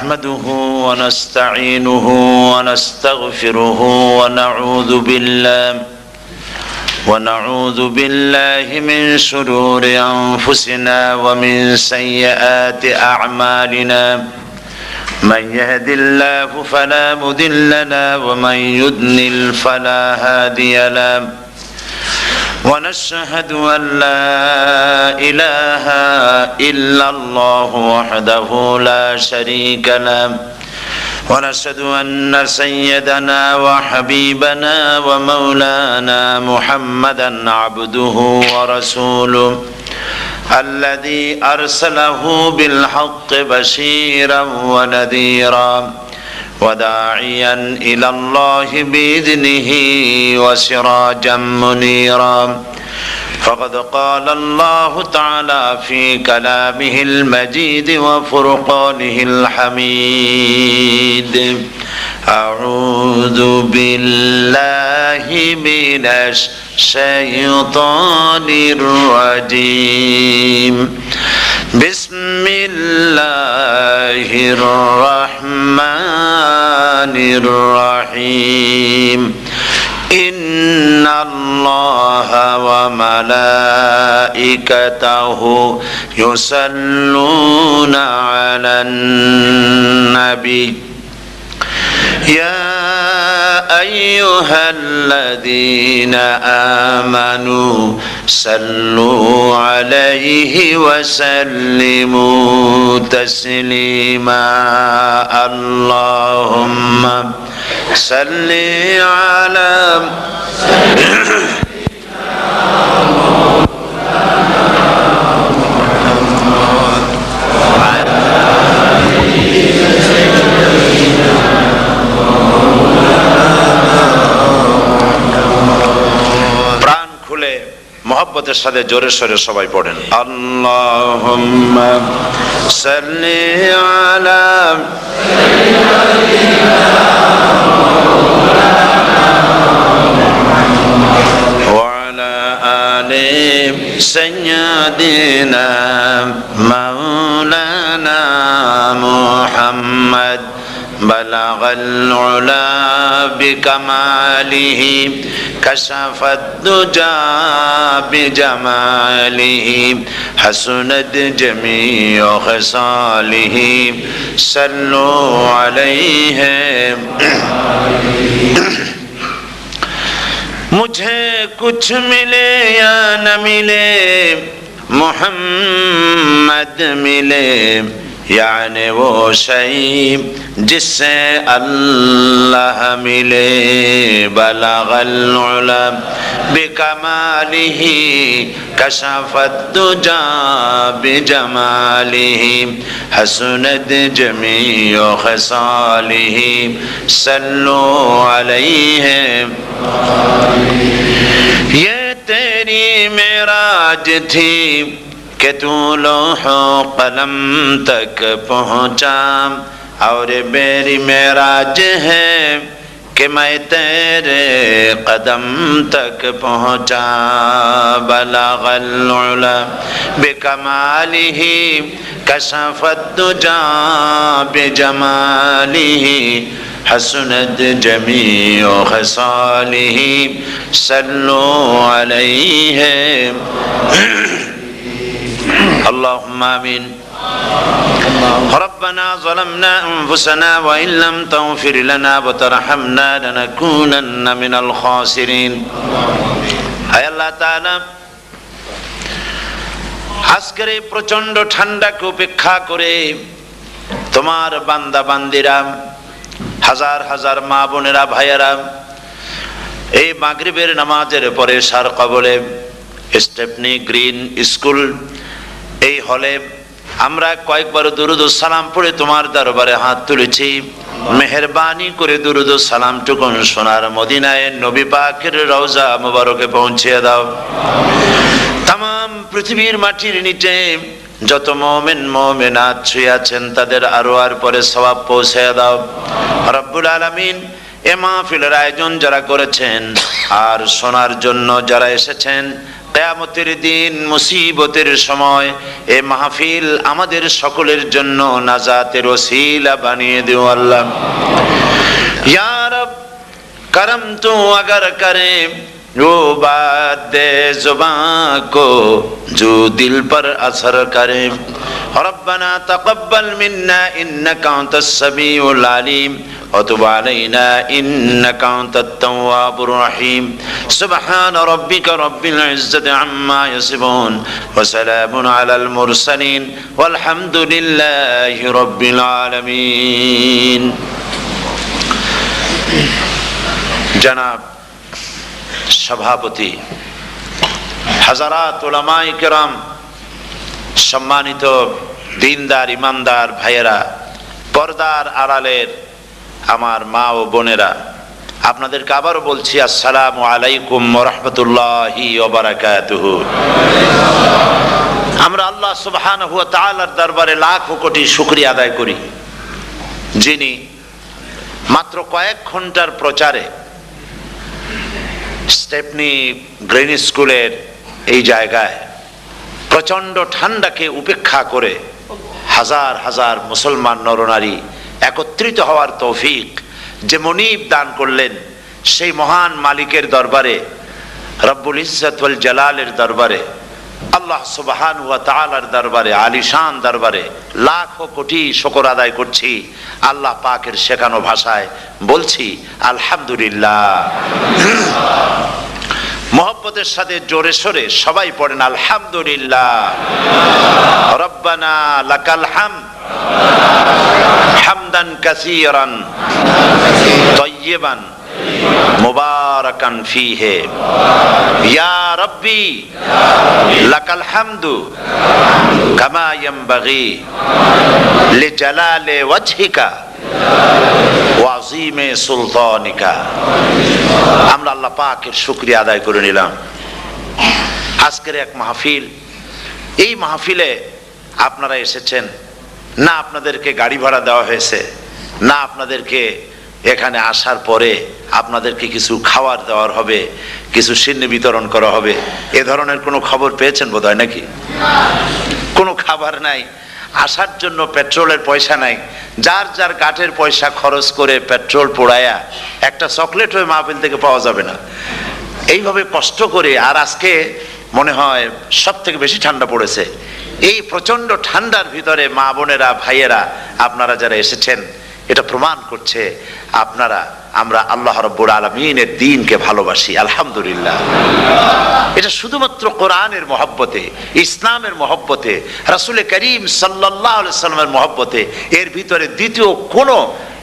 نحمده ونستعينه ونستغفره ونعوذ بالله من شرور أنفسنا ومن سيئات أعمالنا من يهد الله فلا مضل له ومن يضلل فلا هادي له ونشهد أن لا إله إلا الله وحده لا شريك له ونشهد أن سيدنا وحبيبنا ومولانا محمدا عبده ورسوله الذي أرسله بالحق بشيرا ونذيرا وداعيا إلى الله بإذنه وسراجا منيرا فقد قال الله تعالى في كلامه المجيد وفرقانه الحميد أعوذ بالله من الشيطان الرجيم بسم الله الرحمن الرحيم إن الله وملائكته يصلون على النبي يا أيها الذين آمنوا صلوا عليه وسلموا تسليما اللهم صل على মোহাব্বতের সাথে জোরে সোরে সবাই পড়েন আল্লাহুম্মা সাল্লি আলা ওয়া আলা আলি সাইয়্যিদিনা মাওলানা মুহাম্মদ بلغ العلا بكماله كشف الدجى بجماله حسنت جميع خصاله صلوا عليه मुझे कुछ मिले या न मिले मोहम्मद मिले यानी वो शई जिससे अल्लाह मिले बलगल उला बिकमालिही कशफत दुजा बिजमालिही हसनत जमीउ खसालिही सल्लु अलैहि ये तेरी मेराज थी कि तू लोहो कलम तक पहुँचा और मेरी मेराज है कि मैं तेरे कदम तक पहुँचा बलगल उला बिकमालिही कशफत दुजा बिजमालिही हसनत जमीउ खसालिही सल्लु अलैहि اللهم آمين ربنا ظلمنا أنفسنا وإن لم تغفر لنا وترحمنا لنكونن من الخاسرين আয় আল্লাহ তাআলা আজকের এই প্রচন্ড ঠান্ডাকে উপেক্ষা করে তোমার বান্দা বান্দিরা হাজার হাজার মা বোনেরা ভাইয়েরা এই মাগরিবের নামাজের পরে সার কবলে স্টেপনি গ্রিন স্কুল এই হলে আমরা কয়েকবার দুরুদ ও সালাম পড়ে তোমার দরবারে হাত তুলেছি মেহেরবানি করে দুরুদ ও সালামটুকু সোনার মদিনায় নবী পাকের রওজা মুবারকে পৌঁছে দাও तमाम পৃথিবীর মাটির নিচে যত মুমিন মুমিনাত শুয়ে আছেন তাদের আরওয়ার পরে সওয়াব পৌঁছে দাও রব্বুল আলামিন এ মাহফিলের আয়োজন যারা করেছেন আর শোনার জন্য যারা এসেছেন কিয়ামতের দিন মুসিবতের সময় এ মাহফিল আমাদের সকলের জন্য নাজাতের ওসিলা বানিয়ে দিও আল্লাহ। ইয়া রব करम तू अगर करे वो बात दे जुबान को जो दिल पर असर करे। रब्बना तक़ब्बल मिन्ना इन्नका अंतस समीउल अलीम व तुब अलैना इन्नका अंतत तव्वाबुर रहीम। सुब्हान रब्बिका रब्बिल इज्जति अम्मा यसिफून व सलामुन अलल मुरसलीन वल्हम्दुलिल्लाहि रब्बिल आलमीन। जनाब सभापति, हज़रात उलमाए किराम, सम्मानित दीनदार ईमानदार भाइয়েরা, पर्दार आড়ালের আমার মা ও বোনেরা, আপনাদেরকে আবারও বলছি আসসালামু আলাইকুম ওয়া রাহমাতুল্লাহি ওয়া বারাকাতুহু। আমরা আল্লাহ সুবহানাহু ওয়া তাআলার দরবারে লাখো কোটি শুকরিয়া আদায় করি, যিনি মাত্র কয়েক ঘন্টার প্রচারে স্টেপনি গ্রিন স্কুলের এই জায়গায় প্রচন্ড ঠান্ডাকে উপেক্ষা করে হাজার হাজার মুসলমান নরনারী একত্রিত হওয়ার তৌফিক যে মনিব দান করলেন, সেই মহান মালিকের দরবারে, রব্বুল ইজ্জত ওয়াল জালালের দরবারে, আল্লাহ সুবহানাহু ওয়া তাআলার দরবারে, আলিশান দরবারে লাখো কোটি শুকর আদায় করছি। আল্লাহ পাকের শেখানো ভাষায় বলছি আলহামদুলিল্লাহ। মোহব্বতের সাথে জোরে সোরে সবাই পড়েন আলহামদুলিল্লাহ। রব্বানা লাকাল হামদ হামদান কাসীরান তাইয়িবান মুবারাকান ফীহি ইয়া রাব্বি লাকাল হামদু কামা ইয়ানবাগি লিজালালি ওয়াজহিকা ওয়া আযীমি সুলতানিকা। আমরা আল্লাহ পাকের শুকরিয়া আদায় করে নিলাম। আজকের এক মাহফিল, এই মাহফিলে আপনারা এসেছেন না, আপনাদেরকে গাড়ি ভাড়া দেওয়া হয়েছে না, আপনাদেরকে এখানে আসার পরে আপনাদেরকে কিছু খাবার দেওয়ার হবে, কিছু সিন্নি বিতরণ করা হবে, এ ধরনের কোনো খবর পেয়েছেন বোধহয় নাকি? কোনো খাবার নাই, আসার জন্য পেট্রোলের পয়সা নাই, যার যার কাঠের পয়সা খরচ করে পেট্রোল পোড়ায়া একটা চকলেট হয়ে মাহফিল থেকে পাওয়া যাবে না, এইভাবে কষ্ট করে। আর আজকে মনে হয় সব থেকে বেশি ঠান্ডা পড়েছে। এই প্রচন্ড ঠান্ডার ভিতরে মা বোনেরা ভাইয়েরা আপনারা যারা এসেছেন, এটা প্রমাণ করছে আমরা আল্লাহ রাব্বুল আলামিনের দ্বীনকে ভালোবাসি। আলহামদুলিল্লাহ। এটা শুধুমাত্র কোরআনের মহব্বতে, ইসলামের মহব্বতে, রাসূল করিম সাল্লাল্লাহু আলাইহি সাল্লামের মহব্বতে, এর ভিতরে দ্বিতীয়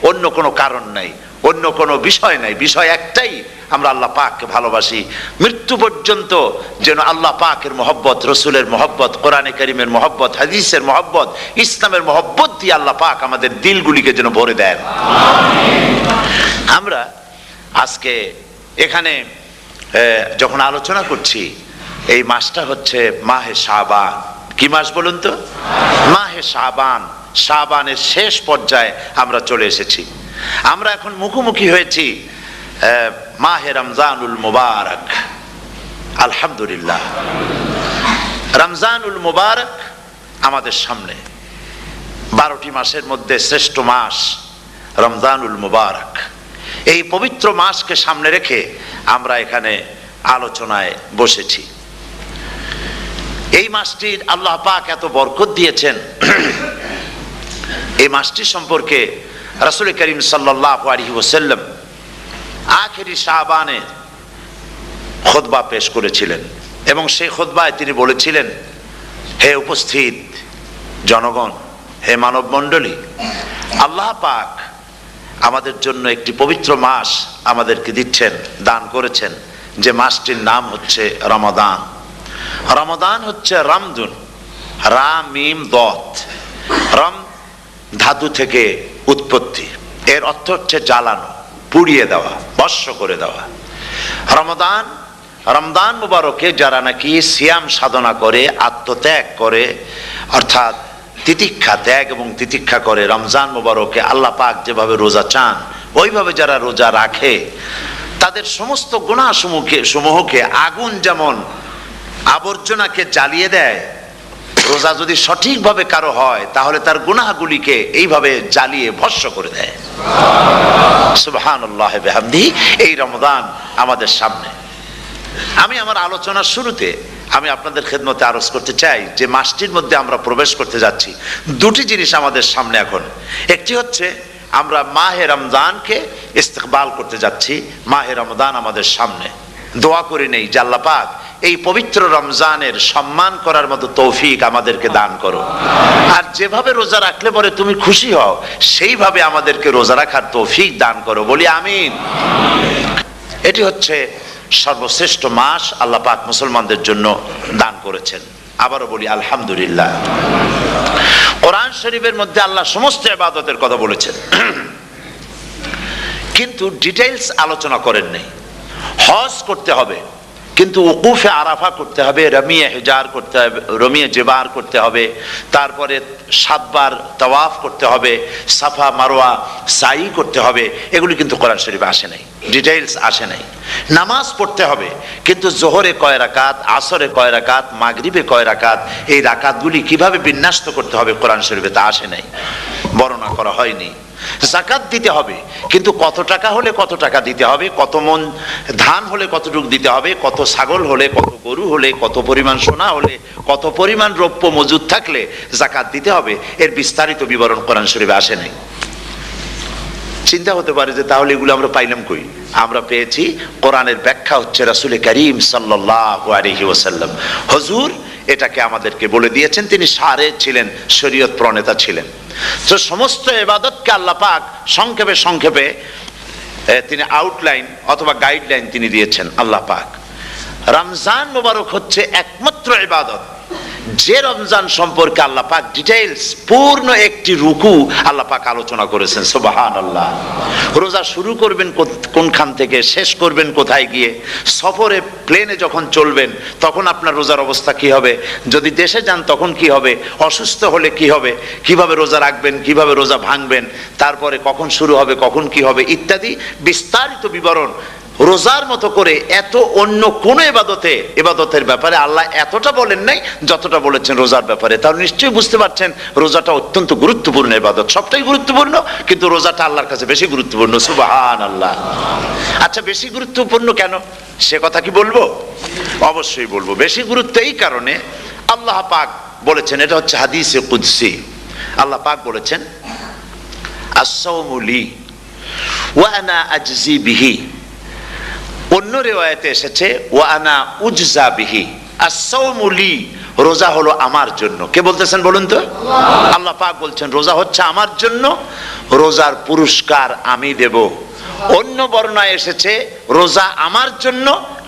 অন্য কোনো কারণ নাই, অন্য কোনো বিষয় নাই। বিষয় একটাই, আমরা আল্লাহ পাককে ভালোবাসি। মৃত্যু পর্যন্ত যেন আল্লাহ পাকের মহব্বত, রসুলের মহব্বত, কোরআনে কারীমের মহব্বত, হাদিসের মহব্বত, ইসলামের মহব্বত দিয়ে আল্লাহ পাক আমাদের দিলগুলিকে যেন ভরে দেন। আমরা আজকে এখানে যখন আলোচনা করছি, এই মাসটা হচ্ছে মাহে শাবান। কি মাস বলুন তো? মাহে শাবান। শাবানের শেষ পর্যায়ে আমরা চলে এসেছি। আমরা এখন মুখোমুখি হয়েছি মাহে রমজানুল মুবারক। আলহামদুলিল্লাহ, রমজানুল মুবারক আমাদের সামনে। 12টি মাসের মধ্যে শ্রেষ্ঠ মাস রমজানুল মুবারক। এই পবিত্র মাসকে সামনে রেখে আমরা এখানে আলোচনায় বসেছি। এই মাসটির আল্লাহ পাক এত বরকত দিয়েছেন। এই মাসটি সম্পর্কে রাসূল করিম সাল্লাল্লাহু আলাইহি ওয়াসাল্লাম আখেরি শাবানে খুতবা পেশ করেছিলেন, এবং সেই খুতবায় তিনি বলেছিলেন, হে উপস্থিত জনগণ, হে মানব মণ্ডলী, আল্লাহ পাক আমাদের জন্য একটি পবিত্র মাস আমাদেরকে দিচ্ছেন, দান করেছেন, যে মাসটির নাম হচ্ছে রমাদান। রমাদান হচ্ছে রামদুন, রা মিম দত। রম ধাতু থেকে উৎপত্তি, এর অর্থ হচ্ছে জ্বালানো, পুড়িয়ে দেওয়া, ভস্ম করে দেওয়া। রমদান মুবারকে যারা নাকি সিয়াম সাধনা করে, আত্মত্যাগ করে, অর্থাৎ তিতিক্ষা, ত্যাগ এবং তিতিক্ষা করে, রমজান মুবারকে আল্লাহ পাক যেভাবে রোজা চান ওইভাবে যারা রোজা রাখে, তাদের সমস্ত গুনাহ সমূহকে আগুন যেমন আবর্জনাকে জ্বালিয়ে দেয়, রোজা যদি সঠিকভাবে কারো হয় তাহলে তার গুনাহগুলিকে এইভাবে জ্বালিয়ে ভস্ম করে দেয়। সুবহানাল্লাহ বিহামদিহি। এই রমজান আমাদের সামনে। আমি আমার আলোচনার শুরুতে আমি আপনাদের খেদমতে আরজ করতে চাই যে মাসটির মধ্যে আমরা প্রবেশ করতে যাচ্ছি, দুটি জিনিস আমাদের সামনে এখন। একটি হচ্ছে আমরা মাহে রমজানকে ইস্তেকবাল করতে যাচ্ছি, মাহে রমজান আমাদের সামনে। দোয়া করে নেই যে আল্লাহ পাক এই পবিত্র রমজানের সম্মান করার মতো তৌফিক আমাদেরকে দান করো, আর যেভাবে রোজা রাখলে পরে তুমি খুশি হও সেইভাবে আমাদেরকে রোজা রাখার তৌফিক দান করো, বলি আমিন। এটি হচ্ছে সর্বশ্রেষ্ঠ মাস আল্লাহ পাক মুসলমানদের জন্য দান করেছেন। আবারও বলি আলহামদুলিল্লাহ। কোরআন শরীফের মধ্যে আল্লাহ সমস্ত ইবাদতের কথা বলেছেন, কিন্তু ডিটেইলস আলোচনা করেন নাই। হজ করতে হবে, কিন্তু উকুফে আরাফা করতে হবে, রমিয়ে হেজার করতে হবে, রমিয়ে জেবার করতে হবে, তারপরে 7 বার তাওয়াফ করতে হবে, সাফা মারওয়া সাই করতে হবে। এগুলি কিন্তু কোরআন শরীফে আসে নাই, ডিটেইলস আসে নাই। নামাজ পড়তে হবে, কিন্তু জোহরে কয় রাকাত, আসরে কয় রাকাত, মাগরিবে কয় রাকাত, এই রাকাতগুলি কিভাবে বিন্যস্ত করতে হবে কোরআন শরীফে তা আসে নাই, বর্ণনা করা হয়নি। যাকাত দিতে হবে, কিন্তু কত টাকা হলে কত টাকা দিতে হবে, কত মন ধান হলে কতটুকু দিতে হবে, কত ছাগল হলে, কত গরু হলে, কত পরিমাণ সোনা হলে, কত পরিমাণ রৌপ্য মজুদ থাকলে যাকাত দিতে হবে, এর বিস্তারিত বিবরণ কোরআন শরীফে আসে নাই। চিন্তা হতে পারে যে তাহলে এগুলো আমরা পাইলাম কই? আমরা পেয়েছি কোরআনের ব্যাখ্যা হচ্ছে রাসূল করিম সাল্লাল্লাহু আলাইহি ওয়াসাল্লাম। হুজুর এটাকে আমাদেরকে বলে দিয়েছেন, তিনি শারে ছিলেন, শরীয়ত প্রণেতা ছিলেন। তো সমস্ত ইবাদতকে আল্লাহ পাক সংক্ষেপে সংক্ষেপে তিনি আউটলাইন অথবা গাইডলাইন তিনি দিয়েছেন আল্লাহ পাক। রমজান মোবারক হচ্ছে একমাত্র ইবাদত যে রমজান সম্পর্কে আল্লাহ পাক ডিটেইলস পূর্ণ একটি রুকু আল্লাহ পাক আলোচনা করেছেন। সুবহানাল্লাহ। রোজা শুরু করবেন কোনখান থেকে, শেষ করবেন কোথায় গিয়ে, সফরে প্লেনে যখন চলবেন তখন আপনার রোজার অবস্থা কি হবে, যদি দেশে যান তখন কি হবে, অসুস্থ হলে কি হবে, কিভাবে রোজা রাখবেন, কিভাবে রোজা ভাঙবেন, তারপরে কখন শুরু হবে, কখন কি হবে ইত্যাদি বিস্তারিত বিবরণ। রোজার মতো করে এত অন্য কোন ইবাদতের ব্যাপারে আল্লাহ এতটা বলেন নাই যতটা বলেছেন রোজার ব্যাপারে। তাহলে নিশ্চয়ই বুঝতে পারছেন রোজাটা অত্যন্ত গুরুত্বপূর্ণ ইবাদত। সবটাই গুরুত্বপূর্ণ, কিন্তু রোজাটা আল্লাহর কাছে বেশি গুরুত্বপূর্ণ। সুবহানাল্লাহ। আচ্ছা, বেশি গুরুত্বপূর্ণ কেন সে কথা কি বলবো? অবশ্যই বলবো। বেশি গুরুত্ব এই কারণে, আল্লাহ পাক বলেছেন, এটা হচ্ছে হাদিসে কুদসি। আল্লাহ পাক বলেছেন আস-সাওমু লি ওয়া আনা আজজি বিহি। অন্য রিওয়ায়াতে এসেছে ওয়া আনা উজজা বিহি। আস-সাওমু লি, রোজা হলো আমার জন্য। কে বলতেছেন বলুন তো? আল্লাহ পাক বলছেন রোজা হচ্ছে আমার জন্য, রোজার পুরস্কার আমি দেব। অন্য বর্ণনায় এসেছে রোজা আমার জন্য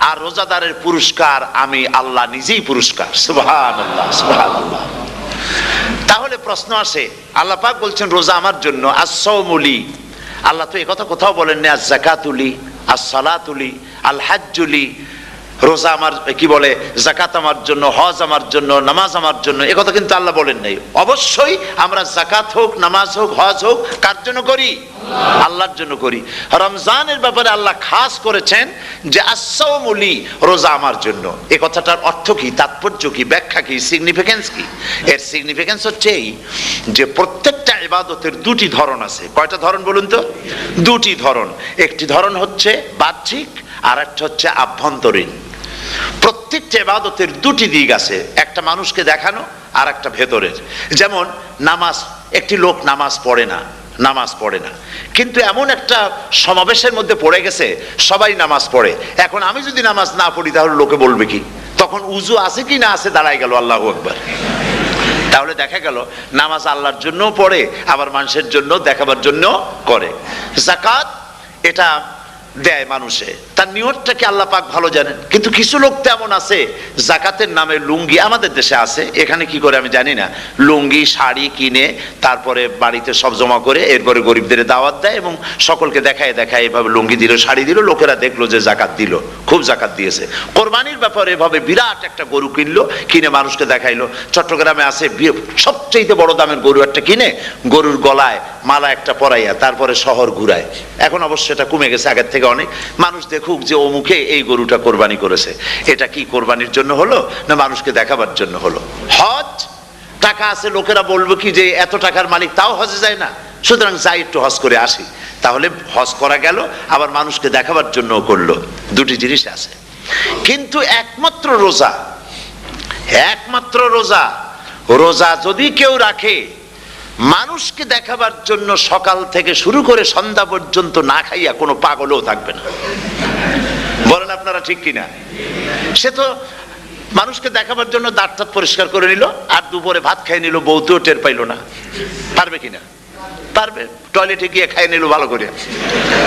আর রোজাদারের পুরস্কার আমি আল্লাহ নিজেই পুরস্কার। সুবহানাল্লাহ, সুবহানাল্লাহ। তাহলে প্রশ্ন আসে, আল্লাহ পাক বলছেন রোজা আমার জন্য, আস-সাওমু লি। আল্লাহ তো এই কথা কোথাও বলেন না আজ-যাকাতু লি, আস-সালাতু লি, আল-হাজ্জু লি। রোজা আমার কি বলে, যাকাত আমার জন্য, হজ আমার জন্য, নামাজ আমার জন্য, এ কথা কিন্তু আল্লাহ বলেন নাই। অবশ্যই আমরা যাকাত হোক, নামাজ হোক, হজ হোক কার জন্য করি? আল্লাহর জন্য করি। রমজানের ব্যাপারে আল্লাহ খাস করেছেন যে আস-সাওমু লি, রোজা আমার জন্য। এই কথাটার অর্থ কি, তাৎপর্য কি, ব্যাখ্যা কি, সিগনিফিকেন্স কি? এর সিগনিফিকেন্স হচ্ছে এই যে প্রত্যেকটা ইবাদতের দুটি ধরন আছে। কয়টা ধরন বলুন তো? দুটি ধরন। একটি ধরন হচ্ছে বাহ্যিক, আর একটা হচ্ছে আভ্যন্তরীণ। প্রত্যেকটা ইবাদতের দুটি দিক আছে, একটা মানুষকে দেখানো আর একটা ভেতরের। যেমন নামাজ, একটি লোক নামাজ পড়ে না, কিন্তু এমন একটা সমাবেশের মধ্যে পড়ে গেছে সবাই নামাজ পড়ে। এখন আমি যদি নামাজ না পড়ি তাহলে লোকে বলবে কি? তখন উজু আছে কি না আছে দাঁড়ায় গেল, আল্লাহু আকবার। তাহলে দেখা গেল নামাজ আল্লাহর জন্য পড়ে, আবার মানুষের জন্য দেখাবার জন্য করে। যাকাত এটা দেয় মানুষে, তার নিয়তটাকে আল্লাহ পাক ভালো জানেন। কিন্তু কিছু লোক তেমন আছে যাকাতের নামে লুঙ্গি, আমাদের দেশে আছে, এখানে কি করে আমি জানি না, লুঙ্গি শাড়ি কিনে তারপরে বাড়িতে সব জমা করে এরপরে গরিবদের দাওয়াত দেয় এবং সকলকে দেখায় এভাবে লুঙ্গি দিল, শাড়ি দিল, লোকেরা দেখলো যে যাকাত দিল, খুব যাকাত দিয়েছে। কোরবানির ব্যাপারে এভাবে বিরাট একটা গরু কিনলো, কিনে মানুষকে দেখাইলো। চট্টগ্রামে আছে সবচেয়ে বড় দামের গরু একটা কিনে গরুর গলায় মালা একটা পরাইয়া তারপরে শহর ঘুরায়। এখন অবশ্য এটা কমে গেছে আগের থেকে অনেক। মানুষ দেখুক দেখুক যে অমুকে এই গরুটা কোরবানি করেছে। এটা কি কোরবানির জন্য হলো না মানুষকে দেখাবার জন্য হলো? হজ, টাকা আছে, লোকেরা বলবে কি যে এত টাকার মালিক তাও হজে যায় না, সুতরাং যাই একটু হজ করে আসি। তাহলে হজ করা গেল, আবার মানুষকে দেখাবার জন্য করলো। দুটি জিনিস আছে। কিন্তু একমাত্র রোজা, একমাত্র রোজা, রোজা যদি কেউ রাখে মানুষকে দেখাবার জন্য সকাল থেকে শুরু করে সন্ধ্যা পর্যন্ত না খাইয়া কোনো পাগলও থাকবে না। বলেন আপনারা ঠিক কিনা? সে তো মানুষকে দেখাবার জন্য দাঁত টাত পরিষ্কার করে নিল, আর দুপুরে ভাত খাই নিল, বউতেও টের পাইল না। পারবে কিনা? পারবে। টয়লেটে গিয়ে খাই নিল ভালো করে,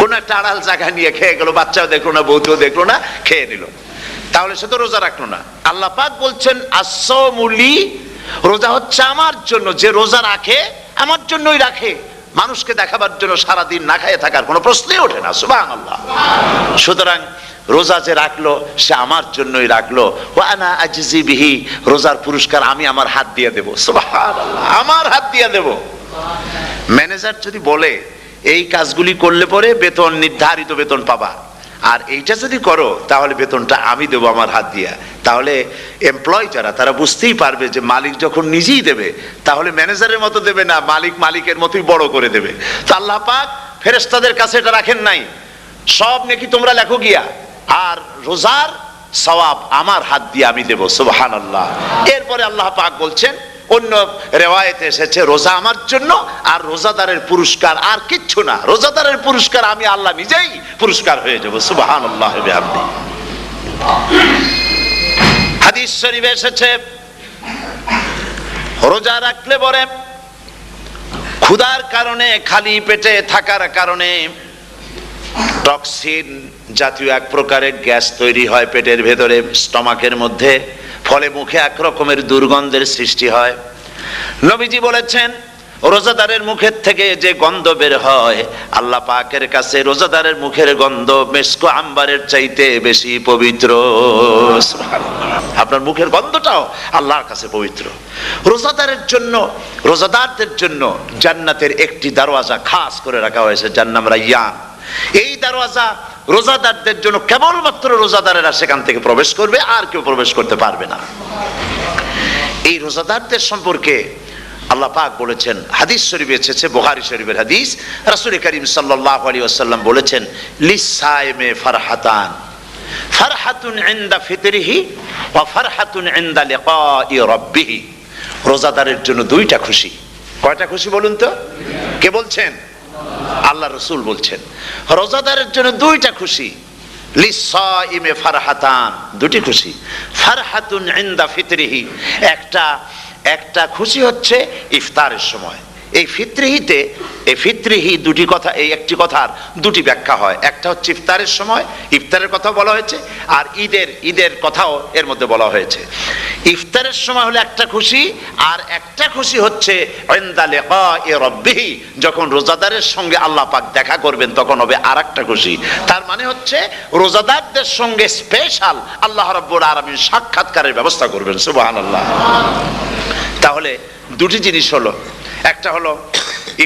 কোন একটা আড়াল জায়গা নিয়ে খেয়ে গেল, বাচ্চাও দেখলো না, বউতেও দেখলো না, খেয়ে নিল। তাহলে সে তো রোজা রাখলো না। আল্লাহ পাক বলছেন আসসামুলি, রোজা হচ্ছে আমার জন্য। যে রোজা রাখে আমার জন্যই রাখে, মানুষকে দেখাবার জন্য সারাদিন না খাইয়ে থাকার কোনো প্রশ্নই ওঠে না। সুবহানাল্লাহ। সুতরাং রোজা যে রাখলো সে আমার জন্যই রাখলো। ওয়া আনা আজজি বিহি, রোজার পুরস্কার আমি আমার হাত দিয়ে দেব। সুবহানাল্লাহ, আমার হাত দিয়ে দেব। ম্যানেজার যদি বলে এই কাজগুলি করলে পরে বেতন, নির্ধারিত বেতন পাবা, আর এইটা যদি করো তাহলে বেতনটা আমি দেবো আমার হাত দিয়া, তাহলে এমপ্লয় যারা তারা বুঝতেই পারবে যে মালিক যখন নিজেই দেবে তাহলে ম্যানেজারের মতো দেবে না, মালিক মালিকের মতোই বড় করে দেবে। তো আল্লাহ পাক ফেরেশতাদের কাছে এটা রাখেন নাই, সব নেকি তোমরা লেখো গিয়া, আর রোজার সওয়াব আমার হাত দিয়ে আমি দেব। সুবহানাল্লাহ। এরপরে আল্লাহ পাক বলছেন, অন্য রেওয়ায়েতে এসেছে রোজা আমার জন্য, আর রোজাদারের পুরস্কার আর কিচ্ছু না, রোজাদারের পুরস্কার আমি আল্লাহ নিজেই পুরস্কার হয়ে যাব। সুবহানাল্লাহ। হাদিস শরীফে এসেছে রোজা রাখলে পরে ক্ষুধার কারণে, খালি পেটে থাকার কারণে টক্সিন জাতীয় এক প্রকারের গ্যাস তৈরি হয় পেটের ভেতরে, স্টমাকের মধ্যে, ফলে মুখে এক রকমের দুর্গন্ধের সৃষ্টি হয়। নবীজি বলেছেন রোজাদারের মুখের থেকে যে গন্ধ বের হয় আল্লাহ পাকের কাছে রোজাদারের মুখের গন্ধ মেস্ক আম্বারের চাইতে বেশি পবিত্র। আপনার মুখের গন্ধটাও আল্লাহর কাছে পবিত্র। রোজাদারের জন্য, রোজাদারদের জন্য জান্নাতের একটি দরওয়াজা খাস করে রাখা হয়েছে, যার নাম রায়্যান। এই দরওয়াজা রোজাদারদের জন্য, কেবলমাত্র রোজাদারেরা সেখান থেকে প্রবেশ করবে, আর কেউ প্রবেশ করতে পারবে না। এই রোজাদারদের সম্পর্কে আল্লাহ পাক বলেছেন, হাদিস শরীফে এসেছে, বুখারী শরীফের হাদিস, রাসূল করিম সাল্লাল্লাহু আলাইহি ওয়াসাল্লাম বলেছেন লিসাইমে ফারহাতান, ফারহাতুন ইনদা ফিতরিহি ওয়া ফারহাতুন ইনদা লিকাই রাব্বিহি। রোজাদারের জন্য দুইটা খুশি। কয়টা খুশি বলুন তো? কে বলছেন? আল্লাহ রাসূল বলছেন রোজাদারের জন্য দুইটা খুশি। লিসাইমে ফারহাতান, দুটি খুশি। ফারহাতুন ইনদা ফিতরিহি, একটা খুশি হচ্ছে ইফতারের সময়। এই ফিতরিহিতে, এই ফিতরিহি দুটি কথা, এই একটি কথার দুটি ব্যাখ্যা হয়। একটা হচ্ছে ইফতারের সময়, ইফতারের কথা বলা হয়েছে, আর ঈদের কথাও এর মধ্যে বলা হয়েছে। ইফতারের সময় হলে একটা খুশি, আর একটা খুশি হচ্ছে ইনদা লিকাই রাব্বিহি, যখন রোজাদারের সঙ্গে আল্লাহ পাক দেখা করবেন তখন হবে আরেকটা খুশি। তার মানে হচ্ছে রোজাদারদের সঙ্গে স্পেশাল আল্লাহ রাব্বুল আলামিন সাক্ষাৎকারের ব্যবস্থা করবেন। সুবহানাল্লাহ। তাহলে দুটি জিনিস হলো, একটা হলো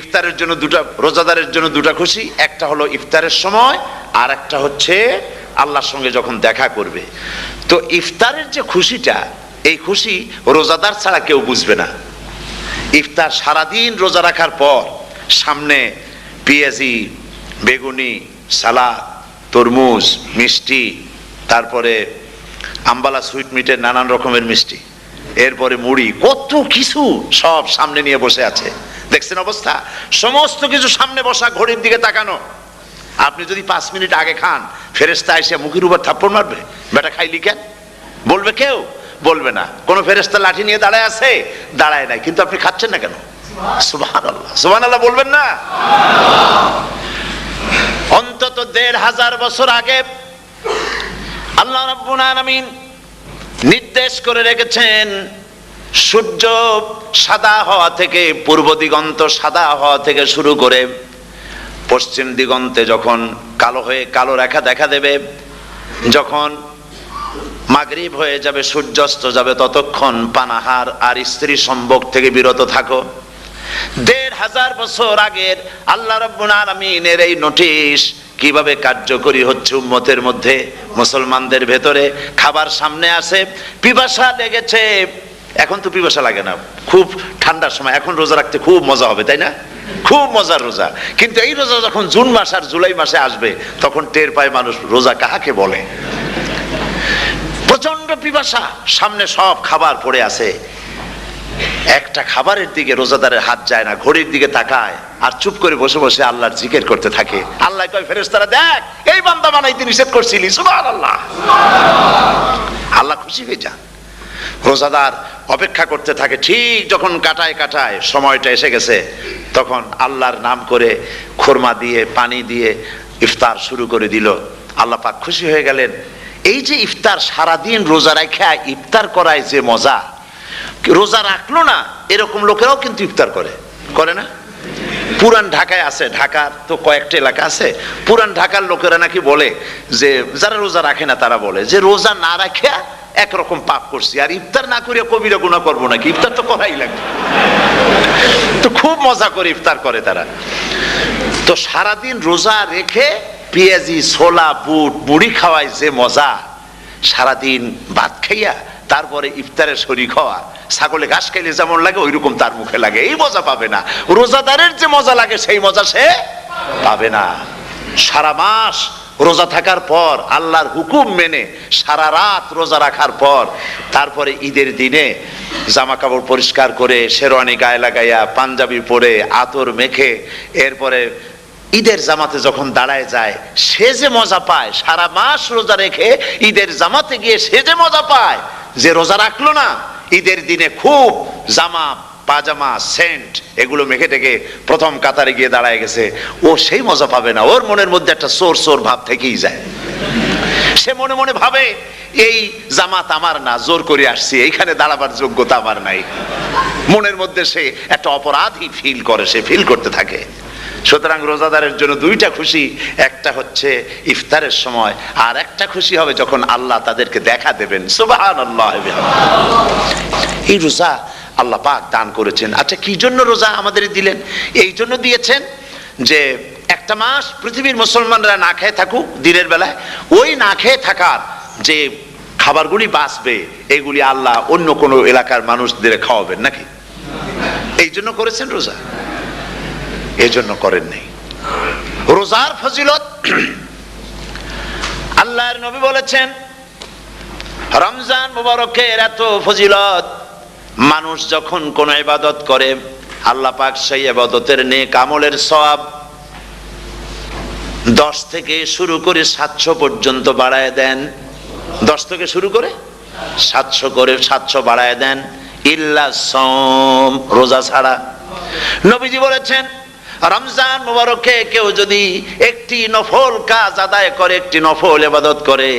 ইফতারের জন্য দুটা, রোজাদারের জন্য দুটা খুশি, একটা হলো ইফতারের সময়, আর একটা হচ্ছে আল্লাহর সঙ্গে যখন দেখা করবে। তো ইফতারের যে খুশিটা, এই খুশি রোজাদার ছাড়া কেউ বুঝবে না। ইফতার সারাদিন রোজা রাখার পর সামনে পেঁয়াজি, বেগুনি, সালাদ, তরমুজ, মিষ্টি, তারপরে আম্বালা সুইট মিটের নানান রকমের মিষ্টি, এরপরে মুড়ি, কত কিছু সব সামনে নিয়ে বসে আছে। দেখছেন অবস্থা? সমস্ত কিছু সামনে বসা, ঘড়ির দিকে তাকানো। আপনি যদি 5 মিনিট আগে খান, ফেরেশতা এসে মুখের উপর থাপ্পড় মারবে, বেটা খাইলি কেন? বলবে কেউ? বলবে না। কোন ফেরেশতা লাঠি নিয়ে দাঁড়ায় আছে? দাঁড়ায় নাই, কিন্তু আপনি খাচ্ছেন না কেন? সুবহানাল্লাহ, সুবহানাল্লাহ বলবেন না? অন্তত 1500 বছর আগে আল্লাহ রাব্বুল আলামিন নির্দেশ করে রেখেছেন, সূর্য সাদা হওয়া থেকে, পূর্ব দিগন্ত সাদা হওয়া থেকে শুরু করে পশ্চিম দিগন্তে যখন কালো হয়ে কালো রেখা দেখা দেবে, যখন মাগরিব হয়ে যাবে, সূর্যাস্ত যাবে, ততক্ষণ পানাহার আর স্ত্রী সম্ভোগ থেকে বিরত থাকো। ১৫০০ বছর আগের আল্লাহ রাব্বুল আলামিনের এই নোটিশ কিভাবে কার্যকরী হচ্ছে উম্মতের মধ্যে, মুসলমানদের ভেতরে। খাবার সামনে আছে, পিপাসা লেগেছে। এখন তো পিপাসা লাগে না, খুব ঠান্ডার সময়, এখন রোজা রাখতে খুব মজা হবে, তাই না? খুব মজার রোজা। কিন্তু এই রোজা যখন জুন মাস আর জুলাই মাসে আসবে, তখন টের পায় মানুষ রোজা কাহাকে বলে। প্রচন্ড পিপাসা, সামনে সব খাবার পড়ে আছে, একটা খাবারের দিকে রোজাদারের হাত যায় না, ঘড়ির দিকে তাকায় আর চুপ করে বসে বসে আল্লাহর জিকির করতে থাকে। আল্লাহ কয়, ফেরেশতারা দেখ, এই বান্দা বানাইতে নিষেধ করছিলি, সুবহানাল্লাহ। আল্লাহ খুশি হয়ে যান। রোজাদার অপেক্ষা করতে থাকে, ঠিক যখন কাটায় কাটায় সময়টা এসে গেছে, তখন আল্লাহর নাম করে খুরমা দিয়ে পানি দিয়ে ইফতার শুরু করে দিল। আল্লাহ পাক খুশি হয়ে গেলেন। এই যে ইফতার, সারাদিন রোজা রাখা ইফতার করায় যে মজা, রোজা রাখলো না এরকম লোকেরাও কিন্তু ইফতার করে, করে না? পুরান ঢাকায় আছে, ঢাকার তো কয়েকটা এলাকা আছে, পুরান ঢাকার লোকেরা নাকি বলে যে, যারা রোজা রাখে না তারা বলে যে রোজা না রাখে একরকম পাপ করছি, আর ইফতার না করিয়া কবিরা গুনাহ করবো নাকি, ইফতার তো করাই লাগবে। তো খুব মজা করে ইফতার করে তারা। তো সারাদিন রোজা রেখে পেঁয়াজি, ছোলা, বুট, মুড়ি খাওয়ায় যে মজা, সারাদিন ভাত খাইয়া তারপরে ইফতারে শরীক হওয়া, ছাগলে ঘাস খাইলে যেমন লাগে ওইরকম তার মুখে লাগে, এই মজা পাবে না। রোজাদারের যে মজা লাগে সেই মজা সে পাবে না। সারা মাস রোজা থাকার পর, আল্লাহর হুকুম মেনে সারা রাত রোজা রাখার পর, তারপরে ঈদের দিনে জামা কাপড় পরিষ্কার করে, শেরওয়ানি গায়ে লাগাইয়া, পাঞ্জাবি পরে, আতর মেখে, এরপরে ঈদের জামাতে যখন দাঁড়ায় যায়, সে যে মজা পায়, সারা মাস রোজা রেখে ঈদের জামাতে গিয়ে সে যে মজা পায়, যে রোজা রাখলো না, ঈদের দিনে খুব জামা, পাজামা, সেন্ট এগুলো মেখে টেকে প্রথম কাতারে গিয়ে দাঁড়ায় গেছে, ও সেই মজা পাবে না। ওর মনের মধ্যে একটা চোর চোর ভাব থেকেই যায়। সে মনে মনে ভাবে, এই জামাত আমার না, জোর করে আসছি, এইখানে দাঁড়াবার যোগ্যতা আমার নাই। মনের মধ্যে সে একটা অপরাধী ফিল করে, সে ফিল করতে থাকে। সুতরাং রোজাদারের জন্য দুইটা খুশি, একটা হচ্ছে ইফতারের সময়, আর একটা খুশি হবে যখন আল্লাহ তাদেরকে দেখা দেবেন। সুবহানাল্লাহ। এই রোজা আল্লাহ পাক দান করেছেন। আচ্ছা, কি জন্য রোজা আমাদের দিলেন? এই জন্য দিয়েছেন যে একটা মাস পৃথিবীর মুসলমানরা না খেয়ে থাকুক দিনের বেলায়, ওই না খেয়ে থাকার যে খাবারগুলি বাঁচবে, এগুলি আল্লাহ অন্য কোনো এলাকার মানুষদের খাওয়াবেন নাকি? এই জন্য করেছেন রোজা, এই জন্য করেন নাই। রোজার ফজিলত আল্লাহর নবী বলেছেন, রমজান মুবারকের এত ফজিলত, মানুষ যখন কোন ইবাদত করে, আল্লাহ পাক সেই ইবাদতের নেক আমলের সওয়াব 10 থেকে শুরু করে 700 পর্যন্ত বাড়ায় দেন। 10 থেকে শুরু করে 700 বাড়ায় দেন, ইল্লা সাওম, রোজা ছাড়া। নবীজি বলেছেন, রমজান মুবারকে কেউ যদি একটি নফল কাজ আদায় করে, একটি নফল ইবাদত করে,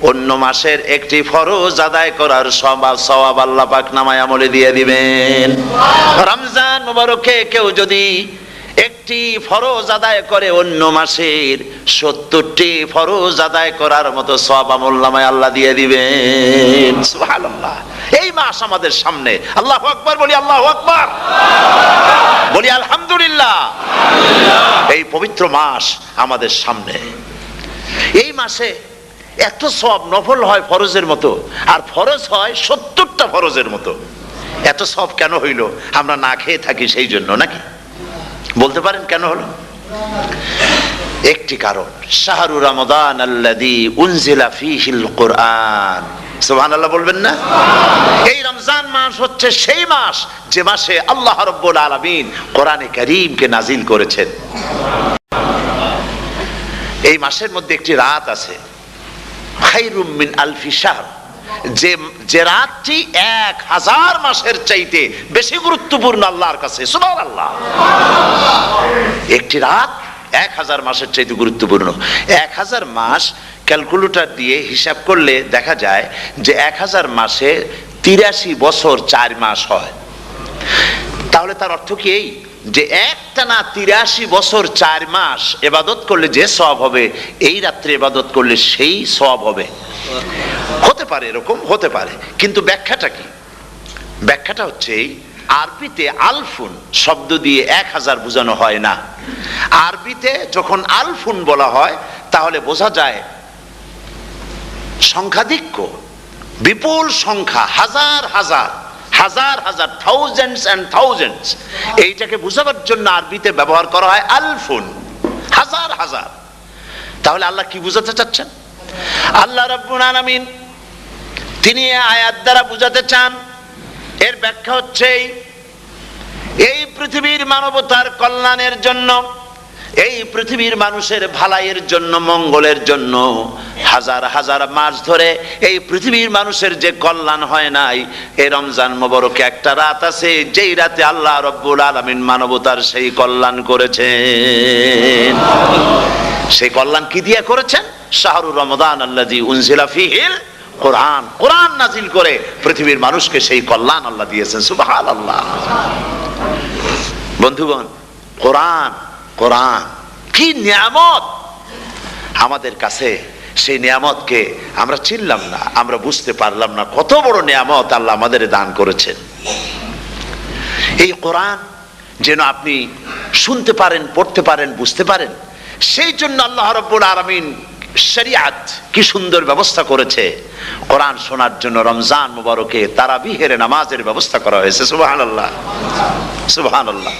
অন্য মাসের একটি ফরজ আদায় করার সওয়াব আল্লাহ পাক নামায় আমলে দিয়ে দিবেন। রমজান মুবারকে কেউ যদি একটি ফরজ আদায় করে, অন্য মাসের 70টি ফরজ আদায় করার মতো সওয়াব আমলনামায় আল্লাহ দিয়ে দিবেন। সুবহানাল্লাহ। এই মাস আমাদের সামনে, আল্লাহু আকবার বলি, আল্লাহু আকবার বলি, আলহামদুলিল্লাহ। এই পবিত্র মাস আমাদের সামনে। এই মাসে এত সওয়াব, নফল হয় ফরজের মতো, আর ফরজ হয় 70টা ফরজের মতো। এত সওয়াব কেন হইল? আমরা না খেয়ে থাকি সেই জন্য নাকি? বলতে পারেন কেন হলো? একটি কারণ, শাহরু রমাদান আল্লাযী উনজিলা ফীহিল কুরআন। সুবহানাল্লাহ বলবেন না? এই রমজান মাস হচ্ছে সেই মাস যে মাসে আল্লাহ রাব্বুল আলামিন কোরআনে কারীমকে নাজিল করেছেন। এই মাসের মধ্যে একটি রাত আছে, খায়রুম মিন আলফি শাহর, যে রাতটি 1000 মাসের চাইতে বেশি গুরুত্বপূর্ণ আল্লাহর কাছে। সুবহানাল্লাহ। একটি রাত 1000 মাসের চাইতে গুরুত্বপূর্ণ। 1000 মাস ক্যালকুলেটর দিয়ে হিসাব করলে দেখা যায় যে 1000 মাসে 83 বছর 4 মাস হয়। তাহলে তার অর্থ কি এই যে একটানা 83 বছর 4 মাস ইবাদত করলে যে সওয়াব হবে, এই রাত্রে ইবাদত করলে সেই সওয়াব হবে? হতে পারে, এরকম হতে পারে, কিন্তু ব্যাখ্যাটা কি? ব্যাখ্যাটা হচ্ছে এই, আরবিতে আলফুন শব্দ দিয়ে 1000 বোঝানো হয় না। আরবিতে যখন আলফুন বলা হয় তাহলে বোঝা যায় সংখ্যাধিক্য, বিপুল সংখ্যা, হাজার হাজার হাজার হাজার, থাউজেন্ডস এন্ড থাউজেন্ডস। এইটাকে বোঝাবার জন্য আরবিতে ব্যবহার করা হয় আলফুন, হাজার হাজার। তাহলে আল্লাহ কি বুঝাতে চাচ্ছেন? আল্লাহ রাব্বুল আলামিন তিনি আয়াত দ্বারা বুঝাতে চান, এর ব্যাখ্যা হচ্ছে এই পৃথিবীর মানবতার কল্যাণের জন্য, এই পৃথিবীর মানুষের ভালাইয়ের জন্য, মঙ্গলের জন্য হাজার হাজার মাস ধরে এই পৃথিবীর মানুষের যে কল্যাণ হয় নাই, এই রমজান মোবারকে একটা রাত আছে যেই রাতে আল্লাহ রাব্বুল আলামিন মানবতার সেই কল্যাণ করেছেন। সেই কল্যাণ কি দিয়ে করেছেন? শাহরুর রমাদান আল্লাযী উনজিলা ফীহিল কোরআন, কোরআন নাজিল করে পৃথিবীর মানুষকে সেই কল্যাণ আল্লাহ দিয়েছেন। সুবহানাল্লাহ। বন্ধুগণ, কোরআন, কোরআন কি নিয়ামত আমাদের কাছে! সেই নিয়ামতকে আমরা চিনলাম না, আমরা বুঝতে পারলাম না কত বড় নিয়ামত আল্লাহ আমাদের দান করেছেন। এই কোরআন যেন আপনি শুনতে পারেন, পড়তে পারেন, বুঝতে পারেন, সেই জন্য আল্লাহ রাব্বুল আলামিন শরিয়াত কি সুন্দর ব্যবস্থা করেছে। কোরআন শোনার জন্য রমজান মুবারকে তারাবিহের নামাজের ব্যবস্থা করা হয়েছে। সুবহানাল্লাহ, সুবহানাল্লাহ।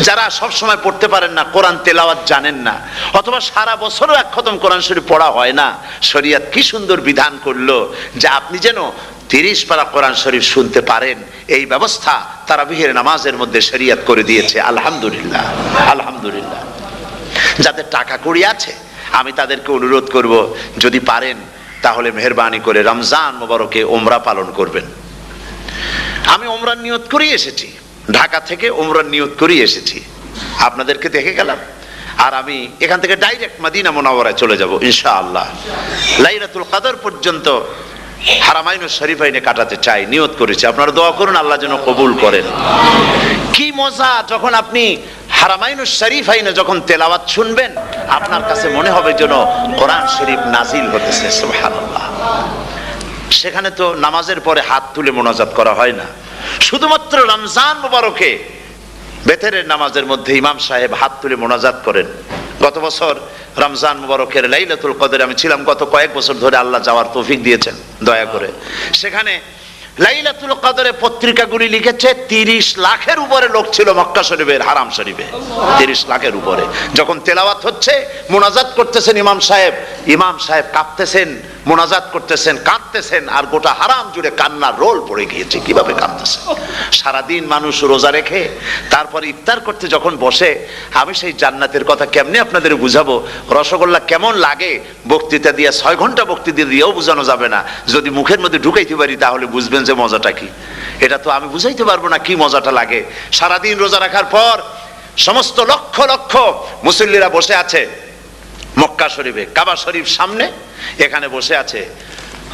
যারা সব সময় পড়তে পারেন না, কোরআন তেলাওয়াত জানেন না, অথবা সারা বছরও এক খতম কোরআন শরীফ পড়া হয় না, শরিয়াত কি সুন্দর বিধান করলো যে আপনি যেন 30 পারা কোরআন শরীফ শুনতে পারেন। এই ব্যবস্থা তারাবিহের নামাজের মধ্যে শরিয়াত করে দিয়েছে। আলহামদুলিল্লাহ, আলহামদুলিল্লাহ। যাদের টাকা কড়ি আছে আমি তাদেরকে অনুরোধ করব, যদি পারেন তাহলে মেহেরবানি করে রমজান মোবারকে ওমরা পালন করবেন। আমি ওমরার নিয়ত করেই এসেছি, ঢাকা থেকে ওমরার নিয়ত করেই এসেছি, আপনাদেরকে দেখে গেলাম। আর আমি এখান থেকে ডাইরেক্ট মদিনা মুনাওয়ারায় চলে যাব ইনশাআল্লাহ। লাইলাতুল কদর পর্যন্ত হারামাইনুশ শরীফাইনে কাটাতে চাই, নিয়ত করেছি। আপনারা দোয়া করুন আল্লাহ যেন কবুল করেন। কি মজা যখন আপনি হারামাইনুশ শরীফাইনে যখন তেলাওয়াত শুনবেন, আপনার কাছে মনে হবে যেন কোরআন শরীফ নাজিল হতেছে। সুবহানাল্লাহ। সেখানে তো নামাজের পরে হাত তুলে মোনাজাত করা হয় না, শুধুমাত্র রমজান মুবারকে বেতেরের নামাজের মধ্যে ইমাম সাহেব হাত তুলে মোনাজাত করেন। গত বছর রমজান মুবারকের লাইলাতুল কদরে আমি ছিলাম, গত কয়েক বছর ধরে আল্লাহ যাওয়ার তৌফিক দিয়েছেন দয়া করে। সেখানে লাইলাতুল কদরে পত্রিকাগুলি লিখেছে 30 লাখের উপরে লোক ছিল মক্কা শরীফের, হারাম শরীফে 30 লাখের উপরে। যখন তেলাওয়াত হচ্ছে, মোনাজাত করতেছেন ইমাম সাহেব কাঁপতেছেন, মোনাজাত করতেছেন, কাঁদতেছেন, আর গোটা হারাম জুড়ে কান্নার রোল পড়ে গিয়েছে। কিভাবে কাঁদতেছে! সারাদিন মানুষ রোজা রেখে তারপর ইফতার করতে যখন বসে, আমি সেই জান্নাতের কথা কেমনে আপনাদের বুঝাবো? রসগোল্লা কেমন লাগে বক্তৃতা দিয়ে 6 ঘন্টা বক্তৃতা দিয়েও বোঝানো যাবে না। যদি মুখের মধ্যে ঢুকাইতে পারি তাহলে বুঝবেন যে মজাটা কি। এটা তো আমি বুঝাইতে পারবো না কি মজাটা লাগে। সারাদিন রোজা রাখার পর সমস্ত লক্ষ লক্ষ মুসল্লিরা বসে আছে মক্কা শরীফে, কাবা শরীফ সামনে, এখানে বসে আছে।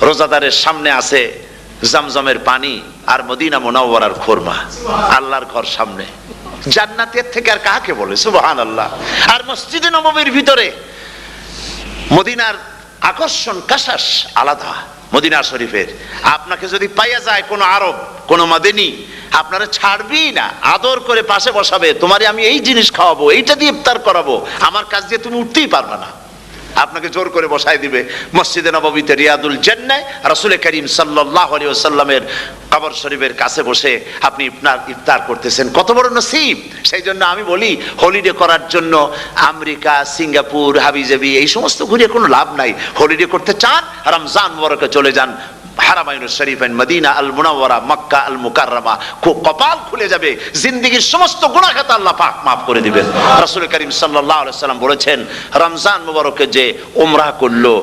রোজাদারের সামনে আছে জমজমের পানি আর মদিনা মুনাওয়ারার খুরমা। আল্লাহর ঘর সামনে, জান্নাতের থেকে আর কাকে বলে! সুবহানাল্লাহ। আর মসজিদে নববীর ভিতরে মদিনার আকর্ষণ কাশাস আলাদা। মদিনা শরীফের আপনাকে যদি পাইয়া যায় কোনো আরব, কোনো মাদানী, আপনারা ছাড়বেই না, আদর করে পাশে বসাবে, তোমারে আমি এই জিনিস খাওয়াবো, এইটা দিয়ে ইফতার করাবো, আমার কাছ দিয়ে তুমি উঠতেই পারবে না, আপনাকে জোর করে বসায় দিবে। মসজিদে নববীতে রিয়াদুল জান্নাহ রাসূল করিম সাল্লাল্লাহু আলাইহি ওয়াসাল্লামের কবর শরীফের কাছে বসে আপনি ইফতার করতেছেন, কত বড় নসিব! সেই জন্য আমি বলি, হলিডে করার জন্য আমেরিকা, সিঙ্গাপুর, হাবিজাবি এই সমস্ত ঘুরে কোনো লাভ নাই। হলিডে করতে চান, রমজান মুবারকে চলে যান হারামাইনুশ শরীফাইন, মদিনা আল মুনাওয়ারা, মক্কা আল মুকাররমা। কপাল খুলে যাবে, জিন্দেগীর সমস্ত গুনাহ খাতা আল্লাহ পাক মাফ করে দিবেন। রাসূল করিম সাল্লাল্লাহু আলাইহি ওয়াসাল্লাম বলেছেন, রমজান মুবারকে যে উমরা করলো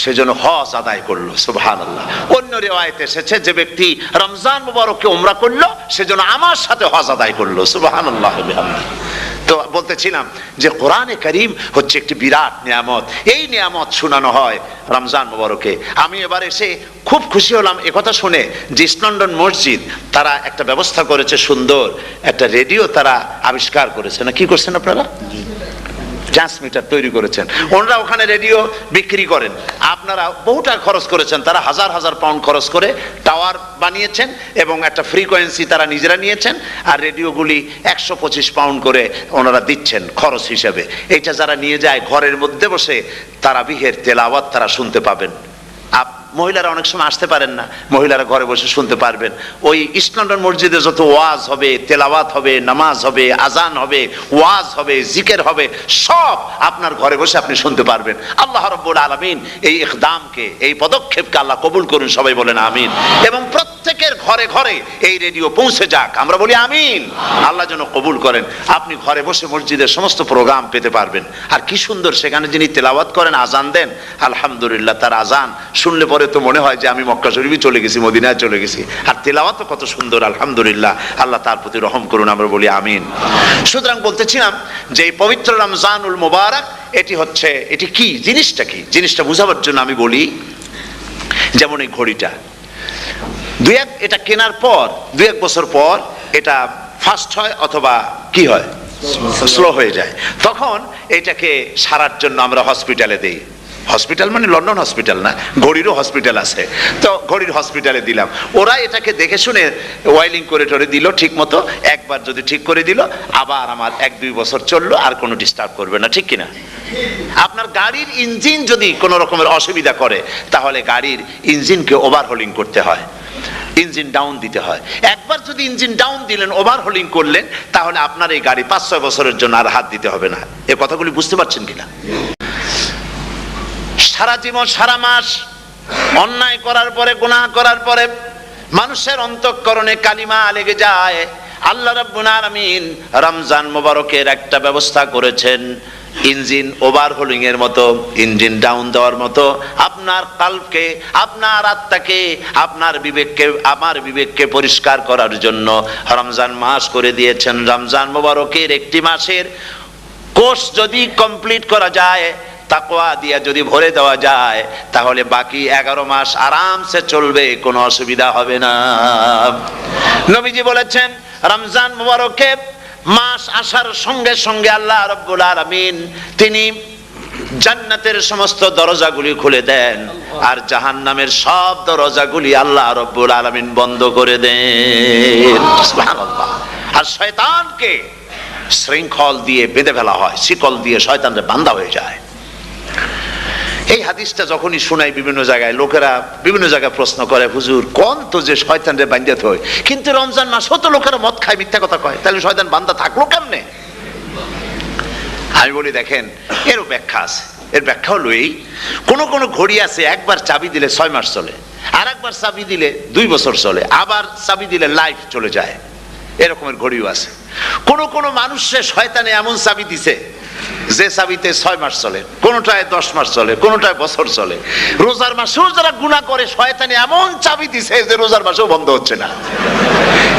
সেজন্য হজ আদায় করলো। সুবহানাল্লাহ। অন্য রিওয়ায়াতে এসেছে, যে ব্যক্তি রমজান মুবারকে উমরা করলো সেজন্য আমার সাথে হজ আদায় করলো। সুবহানাল্লাহ। তো বলতেছিলাম যে কোরআনে কারীম হচ্ছে একটি বিরাট নিয়ামত। এই নিয়ামত শোনানো হয় রমজান মুবারকে। আমি এবার এসে খুব খুশি হলাম একথা শুনে যে ইস্ট লন্ডন মসজিদ তারা একটা ব্যবস্থা করেছে, সুন্দর একটা রেডিও তারা আবিষ্কার করেছে। না কি করছেন আপনারা? ট্রান্সমিটার তৈরি করেছেন, ওনারা ওখানে রেডিও বিক্রি করেন, আপনারা বহু টাকা খরচ করেছেন, তারা হাজার হাজার পাউন্ড খরচ করে টাওয়ার বানিয়েছেন এবং একটা ফ্রিকোয়েন্সি তারা নিজেরা নিয়েছেন, আর রেডিওগুলি 125 পাউন্ড করে ওনারা দিচ্ছেন খরচ হিসেবে। এইটা যারা নিয়ে যায় ঘরের মধ্যে বসে তারাবিহের তেলাওয়াত তারা শুনতে পাবেন। মহিলারা অনেক সময় আসতে পারেন না, মহিলারা ঘরে বসে শুনতে পারবেন। ওই ইস্ট লন্ডন মসজিদে যত ওয়াজ হবে, তেলাওয়াত হবে, নামাজ হবে, আজান হবে, ওয়াজ হবে, জিকির হবে, সব আপনার ঘরে বসে আপনি শুনতে পারবেন। আল্লাহ রাব্বুল আলামিন এই ইকদামকে, এই পদক্ষেপকে আল্লাহ কবুল করুন, সবাই বলেন আমিন। এবং প্রত্যেকের ঘরে ঘরে এই রেডিও পৌঁছে যাক, আমরা বলি আমিন। আল্লাহ যেন কবুল করেন, আপনি ঘরে বসে মসজিদের সমস্ত প্রোগ্রাম পেতে পারবেন। আর কি সুন্দর সেখানে যিনি তেলাওয়াত করেন, আজান দেন, আলহামদুলিল্লাহ, তার আজান শুনলে পরে তো মনে হয় যে আমি মক্কা শরীফে চলে গেছি, মদিনায় চলে গেছি। আর তেলাওয়াতও কত সুন্দর, আলহামদুলিল্লাহ, আল্লাহ তার প্রতি রহম করুন, আমরা বলি আমিন। সুতরাং বলতেছিলাম যে এই পবিত্র রমজানুল মুবারক এটি কি জিনিসটা, কি জিনিসটা বোঝাবার জন্য আমি বলি, যেমন এই ঘড়িটা এটা কেনার পর 2-1 বছর পর এটা ফাস্ট হয় অথবা কি হয়, স্লো হয়ে যায়। তখন এটাকে সারার জন্য আমরা হসপিটালে দেই। হসপিটাল মানে লন্ডন হসপিটাল না, ঘড়িরও হসপিটাল আছে, তো ঘড়ির হসপিটালে দিলাম। ওরা এটাকে দেখে শুনে ওয়াইলিং করে টরে দিল ঠিক মতো। একবার যদি ঠিক করে দিল, আবার আমার 1-2 বছর চললো, আর কোনো ডিস্টার্ব করবে না, ঠিক কিনা? আপনার গাড়ির ইঞ্জিন যদি কোনো রকমের অসুবিধা করে, তাহলে গাড়ির ইঞ্জিনকে ওভারহোলিং করতে হয়, ইঞ্জিন ডাউন দিতে হয়। একবার যদি ইঞ্জিন ডাউন দিলেন, ওভারহোলিং করলেন, তাহলে আপনার এই গাড়ি 5-6 বছরের জন্য আর হাত দিতে হবে না। এ কথাগুলি বুঝতে পারছেন কিনা? সারা জীবন, সারা মাস অন্যায় করার পরে, গুনাহ করার পরে মানুষের অন্তঃকরণে কালিমা লেগে যায়। আল্লাহ রাব্বুল আলামিন রমজান মোবারকের একটা ব্যবস্থা করেছেন, ইঞ্জিন ওভারহোলিং এর মতো, ইঞ্জিন ডাউন দেওয়ার মতো। আপনার কালবকে, আপনার আত্মাকে, আপনার বিবেককে, আমার বিবেককে পরিষ্কার করার জন্য রমজান মাস করে দিয়েছেন। রমজান মোবারকের একটি মাসের কোর্স যদি কমপ্লিট করা যায়, তাকওয়া দিয়া যদি ভরে দেওয়া যায়, তাহলে বাকি 11 মাস আরামসে চলবে, কোনো অসুবিধা হবে না। নবীজি বলেছেন, রমজান মুবারকে মাস আসার সঙ্গে সঙ্গে আল্লাহ রাব্বুল আলামিন তিনি জান্নাতের সমস্ত দরজাগুলি খুলে দেন, আর জাহান্নামের সব দরজাগুলি আল্লাহ রাব্বুল আলামিন বন্ধ করে দেন। সুবহানাল্লাহ। আর শয়তানকে শৃঙ্খল দিয়ে বেঁধে ফেলা হয়, শিকল দিয়ে শয়তানরে বান্ধা হয়ে যায়। এই হাদিসটা যখনই শোনাই বিভিন্ন জায়গায়, লোকেরা বিভিন্ন জায়গায় প্রশ্ন করে, হুজুর কোন তো যে শয়তানরে বান্ধাতে হয়, কিন্তু রমজান মাস হতো লোকেরা মদ খায়, মিথ্যা কথা কয়, তাহলে শয়তান বান্ধা থাকলো কেমনে? আমি বলি, দেখেন, এরও ব্যাখ্যা আছে। এর ব্যাখ্যা হলো এই, কোন কোন ঘড়ি আছে একবার চাবি দিলে 6 মাস চলে, আর একবার চাবি দিলে 2 বছর চলে, আবার চাবি দিলে লাইফ চলে যায়। এরকমের ঘড়িও আছে। কোন কোন মানুষের শয়তানে এমন চাবি দিছে যে চাবিতে 6 মাস চলে, কোনটায় 10 মাস চলে, কোনটায় বছর চলে। রোজার মাসেও যারা গুনাহ করে, শয়তানে এমন চাবি দিছে যে রোজার মাসেও বন্ধ হচ্ছে না।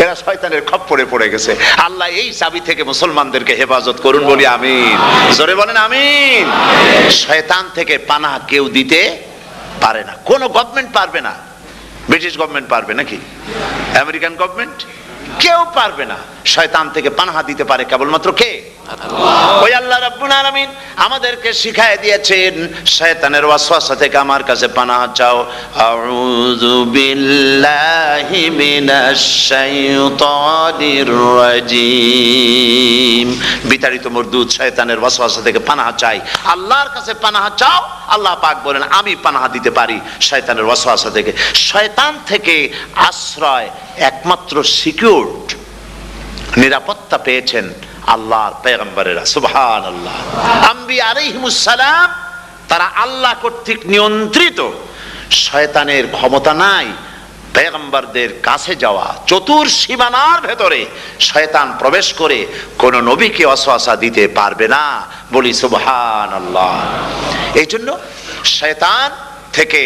এরা শয়তানের খপ্পরে পড়ে গেছে। আল্লাহ এই চাবি থেকে মুসলমানদেরকে হেফাজত করুন, বলি আমিন। জোরে বলেন আমিন। শয়তান থেকে পানাহ কেউ দিতে পারে না, কোন গভর্নমেন্ট পারবে না। ব্রিটিশ গভর্নমেন্ট পারবে নাকি? American government? কেউ পারবে না। শয়তান থেকে পানাহ দিতে পারে কেবলমাত্র কে? ওই আল্লাহ রাব্বুল আলামিন আমাদেরকে শিখায় দিয়েছেন, শয়তানের ওয়াসওয়াসা থেকে আমার কাছে পানাহ চাও। আউযু বিল্লাহি মিনাশ শাইতানির রাজিম। বিতাড়িত মরদুদ শয়তানের ওয়াসওয়াসা থেকে পানাহ চাই, আল্লাহর কাছে পানাহ চাও। আল্লাহ পাক বলেন, আমি পানাহ দিতে পারি শয়তানের ওয়াসওয়াসা থেকে। শয়তান থেকে আশ্রয় একমাত্র সিকিউরড, নিরাপত্তা পেয়েছেন আল্লাহর পয়গম্বরেরা। সুবহানাল্লাহ। আম্বিয়া আলাইহিমুস সালাম, তারা আল্লাহ কর্তৃক নিয়ন্ত্রিত। শয়তানের ক্ষমতা নাই পয়গম্বরদের কাছে যাওয়া। চতুর সীমানার ভেতরে শয়তান প্রবেশ করে কোন নবীকে ওয়াসওয়াসা দিতে পারবে না, বলি সুবহানাল্লাহ। এই জন্য শয়তান থেকে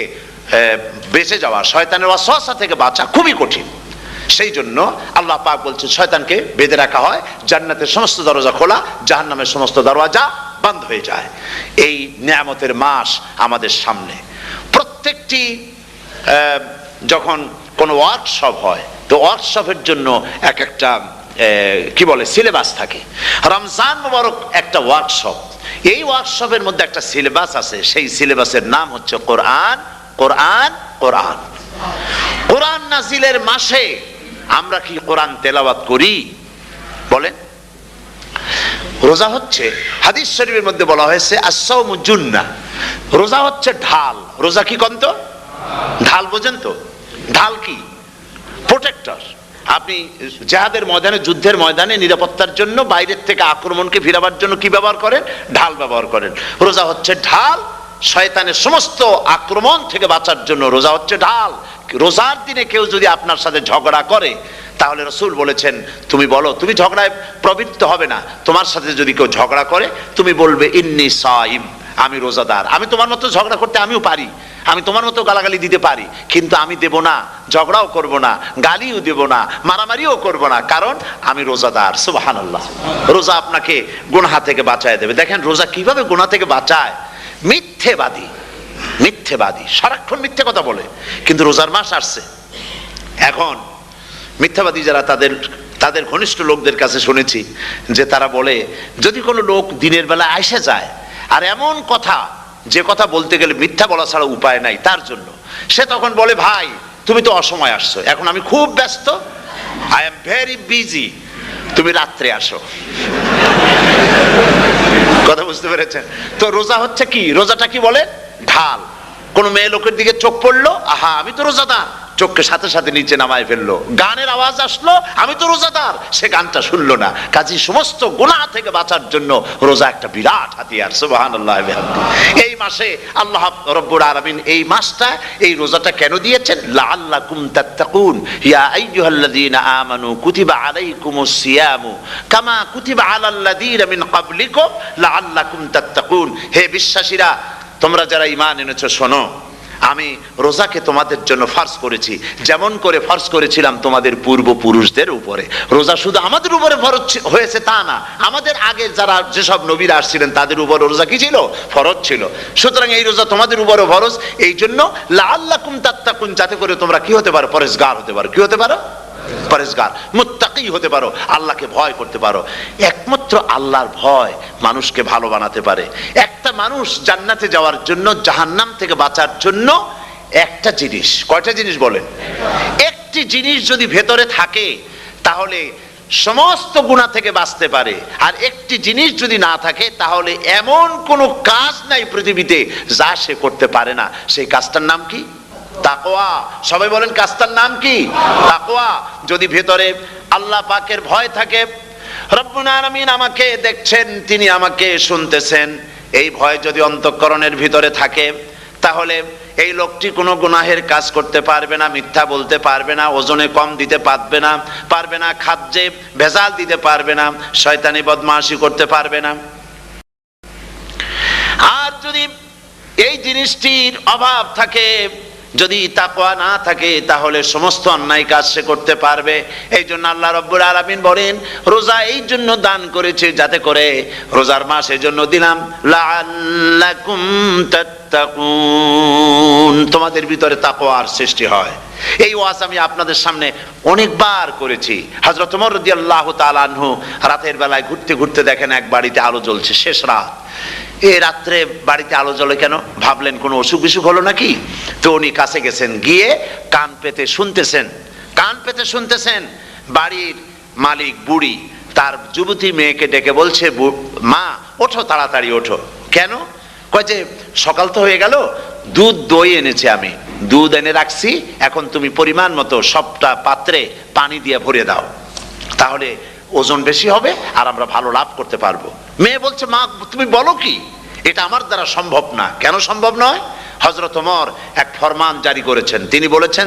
বেঁচে যাওয়া, শয়তানের ওয়াসওয়াসা থেকে বাঁচা খুবই কঠিন। সেই জন্য আল্লাহ পাক বলছেন, শয়তানকে বেঁধে রাখা হয়, জান্নাতের সমস্ত দরজা খোলা, জাহান্নামের সমস্ত দরজা বন্ধ হয়ে যায়। এই নিয়ামতের মাস আমাদের সামনে। প্রত্যেকটি যখন কোনো ওয়ার্কশপ হয়, তো ওয়ার্কশপের জন্য এক একটা কি বলে সিলেবাস থাকে। রমজান মুবারক একটা ওয়ার্কশপ। এই ওয়ার্কশপের মধ্যে একটা সিলেবাস আছে, সেই সিলেবাসের নাম হচ্ছে কোরআন। কোরআন কোরআন কোরআন নাজিলের মাসে আমরা কি কোরআন তেলাওয়াত করি? বলেন। রোজা হচ্ছে, হাদিস শরীফের মধ্যে বলা হয়েছে আস-সাওমু জুন্নাহ, রোজা হচ্ছে ঢাল। রোজা কি কোন তো? ঢাল। বোঝেন তো ঢাল কি? প্রোটেক্টর। আপনি জিহাদের ময়দানে, যুদ্ধের ময়দানে নিরাপত্তার জন্য, বাইরের থেকে আক্রমণকে ফিরাবার জন্য কি ব্যবহার করেন? ঢাল ব্যবহার করেন। রোজা হচ্ছে ঢাল, শয়তানের সমস্ত আক্রমণ থেকে বাঁচার জন্য রোজা হচ্ছে ঢাল। রোজার দিনে কেউ যদি আপনার সাথে ঝগড়া করে, তাহলে রাসূল বলেছেন তুমি বলো, তুমি ঝগড়ায় প্রবৃত্ত হবে না। তোমার সাথে যদি কেউ ঝগড়া করে, তুমি বলবে ইন্নী সাইম, আমি রোজাদার। আমি তোমার মতো ঝগড়া করতে আমিও পারি, আমি তোমার মতো গালাগালি দিতে পারি, কিন্তু আমি দেব না, ঝগড়াও করব না, গালিও দেব না, মারামারিও করব না, কারণ আমি রোজাদার। সুবহানাল্লাহ। রোজা আপনাকে গুনাহ থেকে বাঁচায় দেবে। দেখেন রোজা কিভাবে গুনাহ থেকে বাঁচায়। মিথ্যেবাদী, মিথ্যেবাদী সারাক্ষণ মিথ্যে কথা বলে, কিন্তু রোজার মাস আসছে। এখন মিথ্যাবাদী যারা, তাদের ঘনিষ্ঠ লোকদের কাছে শুনেছি যে তারা বলে, যদি কোনো লোক দিনের বেলা এসে যায় আর এমন কথা, যে কথা বলতে গেলে মিথ্যা বলা ছাড়া উপায় নাই তার জন্য, সে তখন বলে ভাই তুমি তো অসময় আসছো, এখন আমি খুব ব্যস্ত, আই এম ভেরি বিজি, তুমি রাত্রে আসো। কথা বুঝতে পেরেছেন তো? রোজা হচ্ছে কি? রোজাটা কি বলে? ঢাল। কোন মেয়ে লোকের দিকে চোখ পড়লো, আহা আমি তো রোজাদার, চোখকে সাথে সাথে নিচে নামায় ফেললো। গানের আওয়াজ আসলো, আমি তো রোজাদার, সে গানটা শুনলো না। কাজী সমস্ত গুনাহ থেকে বাঁচার জন্য রোজা একটা বিরাট হাতিয়ার। সুবহানাল্লাহ। এই মাসে আল্লাহ রাব্বুল আলামিন এই মাসটা, এই রোজাটা কেন দিয়েছেন? লাআল্লাকুম তাত্তাকুন, ইয়া আইয়ুহাল্লাযীনা আমানু কুতিবা আলাইকুমুস সিয়ামু কামা কুতিবা আলাল্লাযীনা মিন ক্বাবলিকুম লাআল্লাকুম তাত্তাকুন। হে বিশ্বাসীরা, তোমরা যারা ঈমান এনেছো, শোনো, আমি রোজাকে তোমাদের জন্য ফার্জ করেছি, যেমন করে ফার্জ করেছিলাম তোমাদের পূর্বপুরুষদের উপরে। রোজা শুধু আমাদের উপরে ফরজ হয়েছে তা না, আমাদের আগে যারা যেসব নবীরা আসছিলেন তাদের উপর রোজা কি ছিল? ফরজ ছিল। সুতরাং এই রোজা তোমাদের উপরে ফরজ, এই জন্য লাআল্লাকুম তাত্তাকুন, যাতে করে তোমরা কি হতে পারো? পরেজগার হতে পারো। কি হতে পারো? পরেজগার, মুত্তাকি হতে পারো, আল্লাহকে ভয় করতে পারো। একমাত্র আল্লাহর ভয় মানুষকে ভালো বানাতে পারে। একটা মানুষ জান্নাতে যাওয়ার জন্য, জাহান্নাম থেকে বাঁচার জন্য একটা জিনিস, কয়টা জিনিস বলেন? একটি জিনিস যদি ভেতরে থাকে তাহলে সমস্ত গুনাহ থেকে বাঁচতে পারে। আর একটি জিনিস যদি না থাকে তাহলে এমন কোনো কাজ নাই পৃথিবীতে যা সে করতে পারে না। সেই কাজটার নাম কি? তাকওয়া। সবাই বলেন কাজটার নাম কি? তাকওয়া। যদি ভেতরে আল্লাহ পাকের ভয় থাকে, রব্বুল আলামিন আমাকে দেখছেন, তিনি আমাকে শুনতেছেন, এই ভয় যদি অন্তঃকরণের ভিতরে থাকে, তাহলে এই লোকটি কোনো গুনাহের কাজ করতে পারবে না, মিথ্যা বলতে পারবে না, ওজনে কম দিতে পারবে না, খাদ্যে ভেজাল দিতে পারবে না, শয়তানি বদমাশি করতে পারবে না। আর যদি এই জিনিসটির অভাব থাকে, যদি তাকওয়া না থাকে, তাহলে সমস্ত অন্যায় কাজ সে করতে পারবে। এই জন্য আল্লাহ রাব্বুল আলামিন বলেন, রোজা এই জন্য দান করেছে যাতে করে, রোজার মাস এই জন্য দিলাম, লাআল্লাকুম তাত্তাকুন, তোমাদের ভিতরে তাকওয়ার সৃষ্টি হয়। এই ওয়াজ আমি আপনাদের সামনে অনেকবার করেছি। হযরত ওমর রাদিয়াল্লাহু তাআলা আনহু রাতের বেলায় ঘুরতে ঘুরতে দেখেন এক বাড়িতে আলো জ্বলছে, শেষ রাত। এই রাত্রে বাড়িতে আলো জ্বলে কেন? ভাবলেন কোনো অসুখ বিসুখ হলো নাকি। তো উনি কাছে গেছেন, গিয়ে কান পেতে শুনতেছেন। বাড়ির মালিক বুড়ি তার যুবতী মেয়েকে ডেকে বলছে, মা ওঠো, তাড়াতাড়ি ওঠো। কেন? কয় যে সকাল তো হয়ে গেল, দুধ দই এনেছি, আমি দুধ এনে রাখছি, এখন তুমি পরিমাণ মতো সবটা পাত্রে পানি দিয়ে ভরে দাও, তাহলে ওজন বেশি হবে আর আমরা ভালো লাভ করতে পারবো। মেয়ে বলছে, মা তুমি বলো কি, এটা আমার দ্বারা সম্ভব না। কেন সম্ভব নয়? হযরত ওমর এক ফরমান জারি করেছেন, তিনি বলেছেন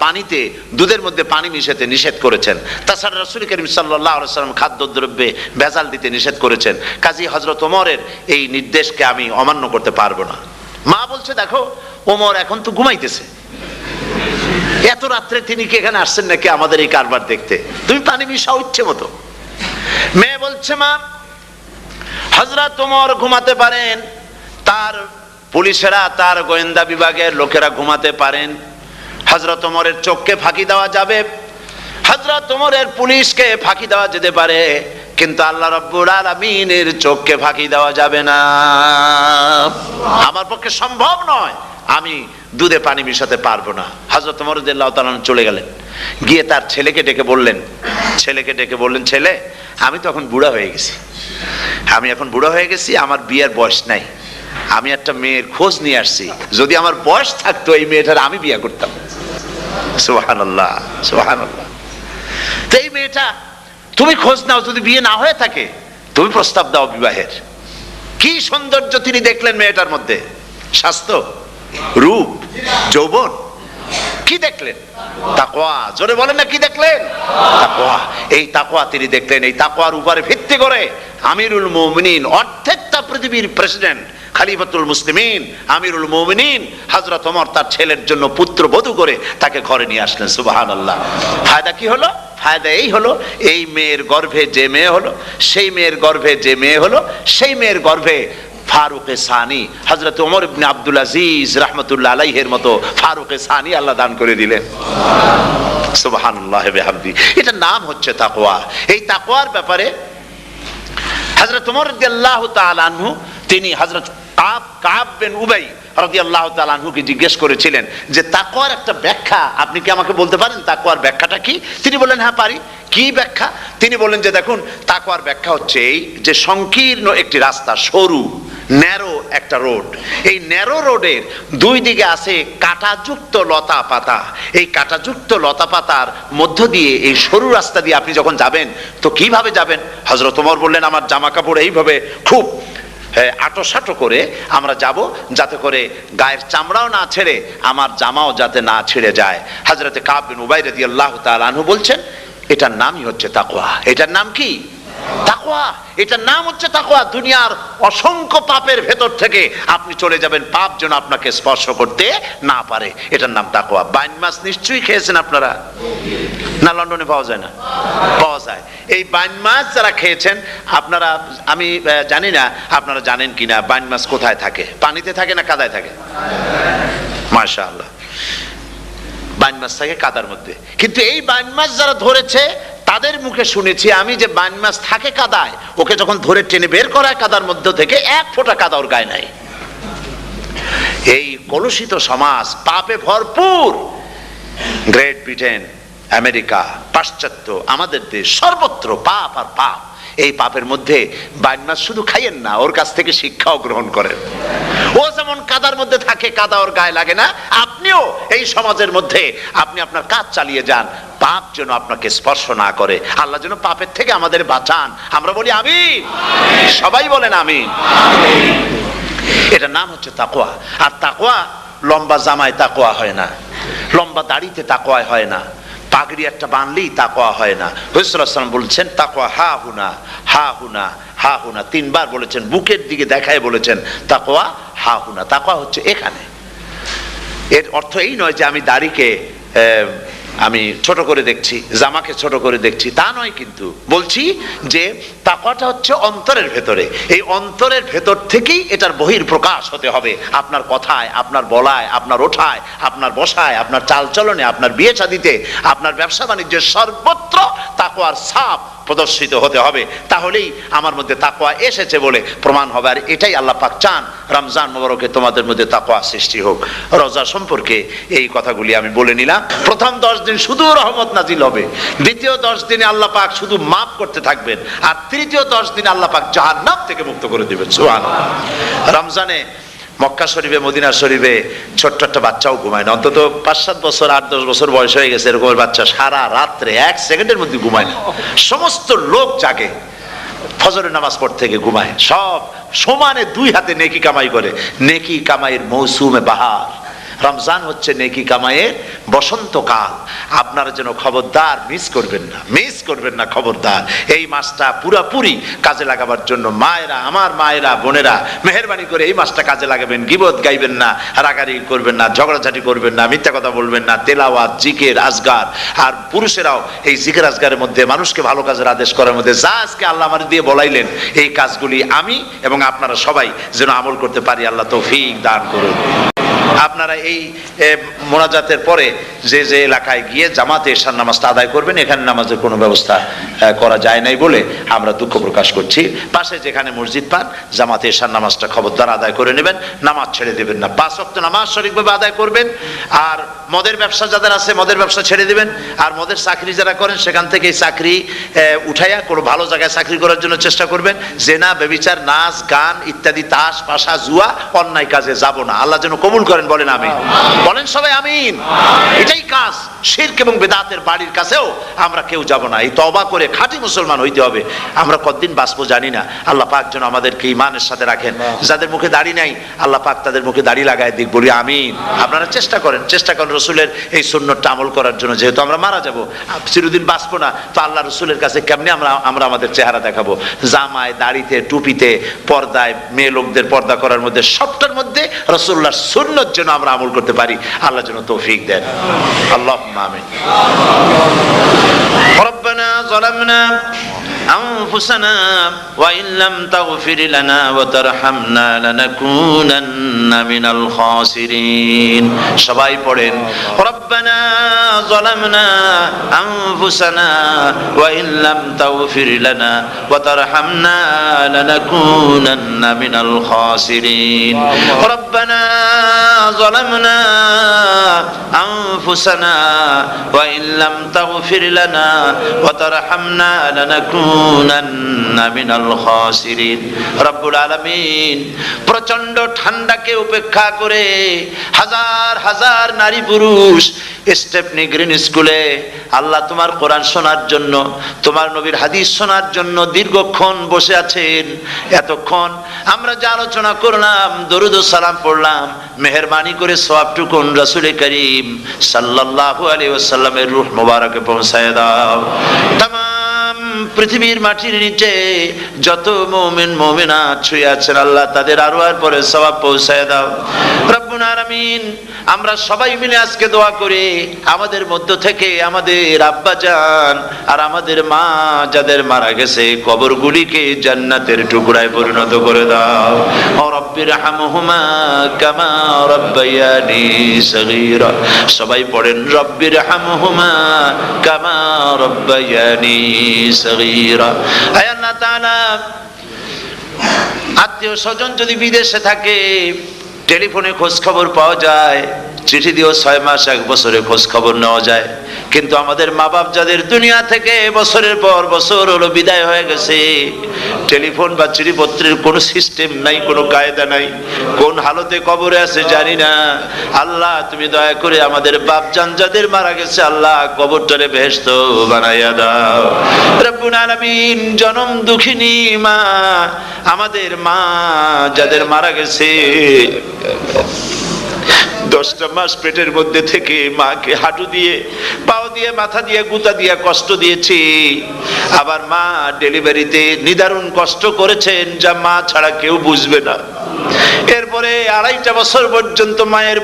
পানিতে, দুধের মধ্যে পানি মিশাতে নিষেধ করেছেন। তাছাড়া রাসূল করিম সাল্লাল্লাহু আলাইহি ওয়াসাল্লাম খাদ্যদ্রব্যে ভেজাল দিতে নিষেধ করেছেন। কাজী হযরত ওমরের এই নির্দেশকে আমি অমান্য করতে পারবো না। মা বলছে, দেখো ওমর এখন তো ঘুমাইতেছে, এত রাত্রে তিনি কি এখানে আসছেন নাকি আমাদের এই কারবার দেখতে? তুমি পানি মিশাও ইচ্ছে মতো। মেয়ে বলছে, মা হযরত ওমর ঘুমাতে পারেন, তার পুলিশেরা, তার গোয়েন্দা বিভাগের লোকেরা ঘুমাতে পারেন, হযরত ওমরের চোখকে ফাঁকি দেওয়া যাবে, হযরত ওমরের পুলিশকে ফাঁকি দেওয়া যেতে পারে, কিন্তু আল্লাহ রাব্বুল আলামিনের চোখকে ফাঁকি দেওয়া যাবে না। আমার পক্ষে সম্ভব নয়, আমি দুধে পানি মিশাতে পারবো না। হযরত ওমর রাদিয়াল্লাহু তাআলা চলে গেলেন, গিয়ে তার ছেলেকে ডেকে বললেন, ছেলে আমি তো এখন বুড়া হয়ে গেছি, আমার বিয়ের বয়স নাই, আমি একটা মেয়ের খোঁজ নিয়ে আসছি, যদি আমার বয়স থাকতো এই মেয়েটার আমি বিয়ে করতাম। সুবহানাল্লাহ, সুবহানাল্লাহ। তো এই মেয়েটা তুমি খোঁজ নাও, যদি বিয়ে না হয়ে থাকে তুমি প্রস্তাব দাও বিবাহের। কি সৌন্দর্য তিনি দেখলেন মেয়েটার মধ্যে, স্বাস্থ্য, রূপ, যৌবন, কি দেখলেন? তাকওয়া। জোরে বলেন না, কি দেখলেন? তাকওয়া। এই তাকওয়া তিনি দেখলেন। এই তাকওয়ার উপরে ভিত্তি করে আমিরুল মুমিনিন, অর্ধেকটা পৃথিবীর প্রেসিডেন্ট, খলিফাতুল মুসলিমিন, আমিরুল মুমিনিন হযরত ওমর তার ছেলের জন্য পুত্রবধূ করে তাকে ঘরে নিয়ে আসলেন। সুবহানাল্লাহ। ফায়দা কি হলো? ফায়দা এই হলো, এই মেয়ের গর্ভে যে মেয়ে হলো, সেই মেয়ের গর্ভে যে মেয়ে হলো, সেই মেয়ের গর্ভে ফারুক সানি হযরত ওমর ইবনে আব্দুল আজিজ রাহমাতুল্লাহ আলাইহির মতো ফারুক সানি আল্লাহ দান করে দিলেন। সুবহানাল্লাহ ওয়া বিহামদি। এটা নাম হচ্ছে তাকওয়া। এই তাকওয়ার ব্যাপারে হযরত ওমর রাদিয়াল্লাহু তাআলা আনহু তিনি হযরত কাব বিন উবাই রাদিয়াল্লাহু তাআলা আনহুকে জিজ্ঞেস করেছিলেন যে তাকওয়ার একটা ব্যাখ্যা আপনি কি আমাকে বলতে পারেন, তাকওয়ার ব্যাখ্যাটা কি? তিনি বললেন হ্যাঁ পারি। কি ব্যাখ্যা? তিনি বললেন যে দেখুন, তাকওয়ার ব্যাখ্যা হচ্ছে এই যে সংকীর্ণ একটি রাস্তা, সরু ন্যারো একটা রোড, এই ন্যারো রোডের দুই দিকে আছে কাঁটাযুক্ত লতা পাতা। এই কাঁটাযুক্ত লতা পাতার মধ্য দিয়ে এই সরু রাস্তা দিয়ে আপনি যখন যাবেন তো কিভাবে যাবেন? হযরত ওমর বললেন আমার জামা কাপড় এইভাবে খুব আটোসাটো করে আমরা যাব, যাতে করে গায়ের চামড়াও না ছেড়ে আমার জামাও যাতে না ছিঁড়ে যায়। হযরতে কাব বিন উবাই রাদিয়াল্লাহু তাআলা আনহু বলছেন এটার নামই হচ্ছে তাকওয়া। এটার নাম কি? তাকওয়া। এটার নাম হচ্ছে তাকওয়া। দুনিয়ার অসংখ্য পাপের ভেতর থেকে আপনি চলে যাবেন, পাপ যেন আপনাকে স্পর্শ করতে না পারে। এটার নাম তাকওয়া। বাইন মাছ নিশ্চয়ই খেয়েছেন আপনারা, না লন্ডনে পাওয়া যায় না? পাওয়া যায়। এই বাইন মাছ যারা খেয়েছেন আপনারা, আমি জানি না আপনারা জানেন কিনা, বাইন মাছ কোথায় থাকে? পানিতে থাকে না কাদায় থাকে? মাশাআল্লাহ, বাইন মাছ থাকে কাদার মধ্যে। কিন্তু এই বাইন মাছ যারা ধরেছে তাদের মুখে শুনেছি আমি যে বাইন মাছ থাকে কাদায়, ওকে যখন ধরে টেনে বের করায় কাদার মধ্যে থেকে এক ফোঁটা কাদা ওর গায়ে নাই। এই কলুষিত সমাজ, পাপে ভরপুর, গ্রেট ব্রিটেন, আমেরিকা, পাশ্চাত্য, আমাদের দেশ, সর্বত্র পাপ আর পাপ। এই পাপের মধ্যে বাইন মাছ শুধু খাইয়েন না, ওর কাছ থেকে শিক্ষাও গ্রহণ করেন। ও যেমন কাদার মধ্যে থাকে, কাদা ওর গায়ে লাগে না, আপনিও এই সমাজের মধ্যে আপনি আপনার কাজ চালিয়ে যান, পাপ যেন আপনাকে স্পর্শ না করে। আল্লাহ যেন পাপের থেকে আমাদের বাঁচান। আমরা বলি আমিন, সবাই বলেন আমিন। এটার নাম হচ্ছে তাকওয়া। আর তাকওয়া লম্বা জামায় তাকওয়া হয় না, লম্বা দাড়িতে তাকওয়া হয় না, পাগড়ি একটা বানলেই তাকওয়া হয় না। রাসূলুল্লাহ সাল্লাল্লাহু আলাইহি ওয়াসাল্লাম বলেছেন তাকওয়া হা হুনা, হা হুনা, হা হুনা, তিনবার বলেছেন, বুকের দিকে দেখায় বলেছেন তাকওয়া হা হুনা। তাকওয়া হচ্ছে এখানে। এর অর্থ এই নয় যে আমি দাড়িকে আমি ছোট করে দেখছি, জামাকে ছোট করে দেখছি, তা নয়। কিন্তু বলছি যে তাকওয়াটা হচ্ছে অন্তরের ভেতরে। এই অন্তরের ভেতর থেকেই এটার বহির প্রকাশ হতে হবে। আপনার কথায়, আপনার বলায়, আপনার ওঠায়, আপনার বসায়, আপনার চালচলনে, আপনার বিয়ে শাদীতে, আপনার ব্যবসা বাণিজ্যের সর্বত্র তাকওয়ার ছাপ প্রদর্শিত হতে হবে। তাহলেই আমার মধ্যে তাকওয়া এসেছে বলে প্রমাণ হবে। আর এটাই আল্লাহ পাক চান, রমজান মোবারকে তোমাদের মধ্যে তাকওয়া সৃষ্টি হোক। রোজা সম্পর্কে এই কথাগুলি আমি বলে নিলাম। প্রথম 10 দিন শুধু রহমত নাজিল হবে, দ্বিতীয় 10 দিনে আল্লাহ পাক শুধু মাফ করতে থাকবেন, আর তৃতীয় 10 দিন আল্লাহ পাক জাহান্নাম থেকে মুক্ত করে দিবেন। সুবহানাল্লাহ। রমজানে মক্কা শরীফে, মদিনা শরীফে ছোট্ট একটা বাচ্চাও ঘুমায় না। অন্তত 5-7 বছর, 8-10 বছর বয়স হয়ে গেছে এরকমের বাচ্চা সারা রাত্রে 1 সেকেন্ডের মধ্যে ঘুমায় না। সমস্ত লোক জাগে, ফজরের নামাজ পড়তে থেকে ঘুমায়, সব সমানে 2 হাতে নেকি কামাই করে। নেকি কামাইয়ের মৌসুমে বাহার। রমজান হচ্ছে নেকি কামাইয়ের বসন্তকাল। আপনারা যেন খবরদার মিস করবেন না, মিস করবেন না, খবরদার। এই মাসটা পুরাপুরি কাজে লাগাবার জন্য মায়েরা, আমার মায়েরা, বোনেরা, মেহেরবানি করে এই মাসটা কাজে লাগাবেন। গীবত গাইবেন না, রাগারাগি করবেন না, ঝগড়াঝাটি করবেন না, মিথ্যা কথা বলবেন না, তেলাওয়াত, জিকির, আজগার। আর পুরুষেরাও এই জিকির আজগারের মধ্যে, মানুষকে ভালো কাজের আদেশ করার মধ্যে যা আজকে আল্লাহ আমার দিয়ে বলাইলেন, এই কাজগুলি আমি এবং আপনারা সবাই যেন আমল করতে পারি। আল্লাহ তৌফিক দান করুন। আপনারা এই মোনাজাতের পরে যে যে এলাকায় গিয়ে জামাতে এশার নামাজটা আদায় করবেন। এখানে নামাজের কোনো ব্যবস্থা করা যায় নাই বলে আমরা দুঃখ প্রকাশ করছি। পাশে যেখানে মসজিদ পান জামাতে এশার নামাজটা খবরদার আদায় করে নেবেন, নামাজ ছেড়ে দেবেন না। 5 ওয়াক্ত নামাজ সঠিকভাবে আদায় করবেন। আর মদের ব্যবসা যাদের আছে মদের ব্যবসা ছেড়ে দিবেন। আর মদের চাকরি যারা করেন সেখান থেকে চাকরি উঠাইয়া কোনো ভালো জায়গায় চাকরি করার জন্য চেষ্টা করবেন। জেনা, ব্যভিচার, নাচ গান ইত্যাদি, তাস পাশা, জুয়া, অন্যায় কাজে যাব না। আল্লাহ যেন কবুল করেন, বলেন আমিন। বলেন সবাই আমিন। এটাই কাজ। শিরক এবং বেদাতের বাড়ির কাছেও আমরা কেউ যাব না। এই তওবা করে খাঁটি মুসলমান হইতে হবে। আমরা কতদিন বাঁচবো জানি না। আল্লাহ পাক যেন আমাদেরকে ঈমানের সাথে রাখেন। যাদের মুখে দাড়ি নাই আল্লাহ পাক তাদের মুখে দাড়ি লাগায় দিক, বলি আমিন। আপনারা চেষ্টা করেন রসুলের এই সুন্নতটা আমল করার জন্য। যেহেতু আমরা মারা যাব, চিরদিন বাঁচবো না, তো আল্লাহ রসুলের কাছে কেমনে আমরা আমাদের চেহারা দেখাবো? জামায়, দাড়িতে, টুপিতে, পর্দায়, মেয়ে লোকদের পর্দা করার মধ্যে সবটার মধ্যে রাসূলুল্লাহর সুন্নত যেন আমরা আমল করতে পারি। আল্লাহ যেন তৌফিক দেন। আল্লাহুম্মা আমিন। রব্বানা যালামনা أنفسنا وإن لم تغفر لنا وترحمنا لنكونن من الخاسرين সবাই পড়েন ربنا ظلمنا أنفسنا وإن لم تغفر لنا وترحمنا لنكونن من الخاسرين ربنا ظلمنا أنفسنا وإن لم تغفر لنا وترحمنا لنكونن من الخاسرين রব্বুল আলামিন প্রচন্ড ঠান্ডাকে উপেক্ষা করে হাজার হাজার নারী পুরুষ স্টেপনি গ্রিন স্কুলে আল্লাহ তোমার কোরআন শোনার জন্য, তোমার নবীর হাদিস শোনার জন্য দীর্ঘক্ষণ বসে আছেন। এতক্ষণ আমরা যা আলোচনা করলাম, দরুদ ও সালাম পড়লাম, মেহেরবানি করে সওয়াবটুকুন রাসূল করিম সাল্লাল্লাহু আলাইহি ওয়াসাল্লামের রূহ মোবারকে পৌঁছায় দাও। তামাম পৃথিবীর মাটির নিচে যত মুমিন মুমিনাত শুয়ে আছেন আল্লাহ তাদের আরওয়ার পরে সওয়াব পৌঁছায় দাও রব্বুল আলামিন। আমরা সবাই মিলে আজকে দোয়া করি, আমাদের মধ্য থেকে আমাদের আব্বা জান আর আমাদের মা যাদের মারা গেছে কবরগুলিকে জান্নাতের টুকরায় পরিণত করে দাও। ও রব্বির হামহুমা কামা রাব্বায়ানি সগীরা। সবাই পড়েন রব্বির হামহুমা কামা রাব্বায়ানি সগীরা। আয় আল্লাহ তাআলা, আত্মীয় স্বজন যদি বিদেশে থাকে টেলিফোনে খোঁজ খবর পাওয়া যায়, চিঠি দিয়েও 6 মাস 1 বছরে খোঁজ খবর নেওয়া যায়, কিন্তু আমাদের মা বাপ যাদের দুনিয়া থেকে বছরের পর বছর হলো বিদায় হয়ে গেছে, টেলিফোন বা চিঠিপত্রের কোনো সিস্টেম নাই, কোনো কায়দা নাই, কোন হালতে কবরে আছে জানি না। আল্লাহ তুমি দয়া করে আমাদের বাপ জান যাদের মারা গেছে আল্লাহ কবরটারে বেহেশত বানাইয়া দাও রব্বুল আলামিন। জনম দুঃখিনী মা, আমাদের মা যাদের মারা গেছে 10টা মাস পেটের মধ্যে থেকে মাকে হাঁটু দিয়ে, পাও দিয়ে, মাথা দিয়ে, গুতা দিয়ে কষ্ট দিয়েছি। আবার মা ডেলিভারিতে নিদারুণ কষ্ট করেছেন যা মা ছাড়া কেউ বুঝবে না। এরপরে 2.5 বছর পর্যন্ত মায়ের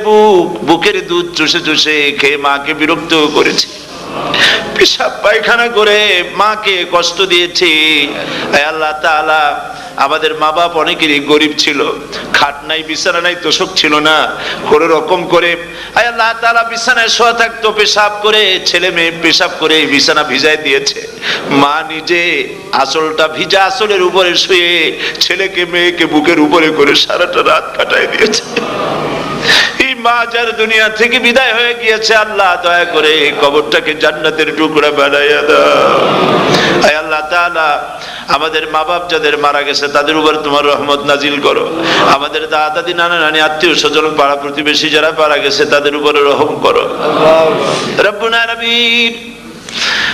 বুকের দুধ চুষে চুষে খেয়ে মাকে বিরক্ত করেছি, পেশাব পায়খানা করে মাকে কষ্ট দিয়েছি। আল্লাহ তাআলা, আমাদের মা বাপ অনেকেরই গরিব ছিল, খাট নাই, বিছানা নাই, তোষক ছিল না, কোনো রকম করে আল্লাহ তাআলা বিছানায় শোয়া থাকতো, পেশাব করে, ছেলে মেয়ে পেশাব করে বিছানা ভিজায় দিয়েছে। মা নিজে আঁচলটা ভিজা আঁচলের উপরে শুয়ে ছেলেকে মেয়েকে বুকের উপরে করে সারাটা রাত কাটায় দিয়েছে। মা যার দুনিয়া থেকে বিদায় হয়ে গিয়েছে আল্লাহ দয়া করে কবরটাকে জান্নাতের টুকরা বানাইয়া দাও। আয় আল্লাহ তাআলা, আমাদের মা বাপ যাদের মারা গেছে তাদের উপর তোমার রহমত নাজিল করো। আমাদের দাদা দাদি, নানা নানি, আত্মীয় স্বজন, পাড়া প্রতিবেশী যারা মারা গেছে তাদের উপরে রহম করো রব্বুল আলামিন।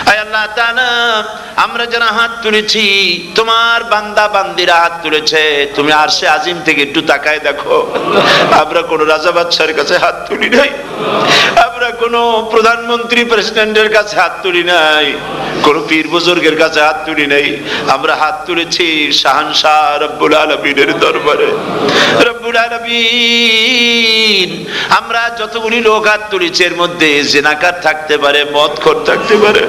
আয় আল্লাহ তাআলা, আমরা যারা হাত তুলেছি, তোমার বান্দা বান্দিরা হাত তুলেছে, তুমি আরশে আজিম থেকে একটু তাকায় দেখো। আমরা কোন রাজা বাদশার কাছে হাত তুলি নাই, আমরা কোন প্রধানমন্ত্রী প্রেসিডেন্টের কাছে হাত তুলি নাই, কোন পীর বুজুর্গের কাছে হাত তুলি নাই। আমরা হাত তুলেছি শাহানশাহ রব্বুল আলামিনের দরবারে। রব্বুল আলামিন, আমরা যতগুলি লোক হাত তুলেছি এর মধ্যে জিনাকার থাকতে পারে, মদখোর থাকতে পারে,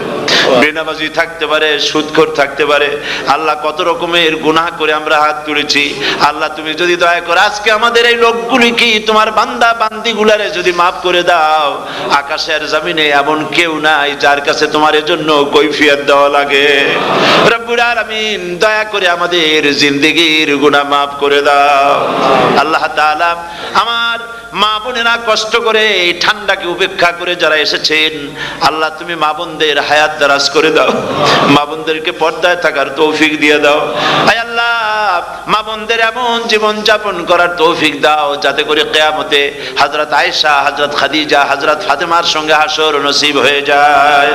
বেনামাজি থাকতে পারে, সুদখোর থাকতে পারে। আল্লাহ কত রকমের গুনাহ করে আমরা হাত তুলেছি। আল্লাহ তুমি যদি দয়া করে আজকে আমাদের এই লোকগুলি কি তোমার বান্দা বান্দি গুলারে যদি মাফ করে দাও, আকাশের জমিনে এমন কেউ নাই যার কাছে তোমার এজন্য কৈফিয়ত দেওয়া লাগে। রব্বুল আলামিন দয়া করে আমাদের জিন্দেগির গুনাহ মাফ করে দাও। আল্লাহ তাআলা আমার মা বোনেরা কষ্ট করে এই ঠান্ডাকে উপেক্ষা করে যারা এসেছেন, আল্লাহ তুমি মা বোনদের হায়াত দারাজ করে দাও, মা বোনদেরকে পর্দায় থাকার তৌফিক দিয়ে দাও। আয় আল্লাহ মা বোনদের এমন জীবন যাপন করার তৌফিক দাও যাতে করে কিয়ামতে হযরত আয়েশা, হযরত খাদিজা, হযরত ফাতেমার সঙ্গে হাসর নসিব হয়ে যায়।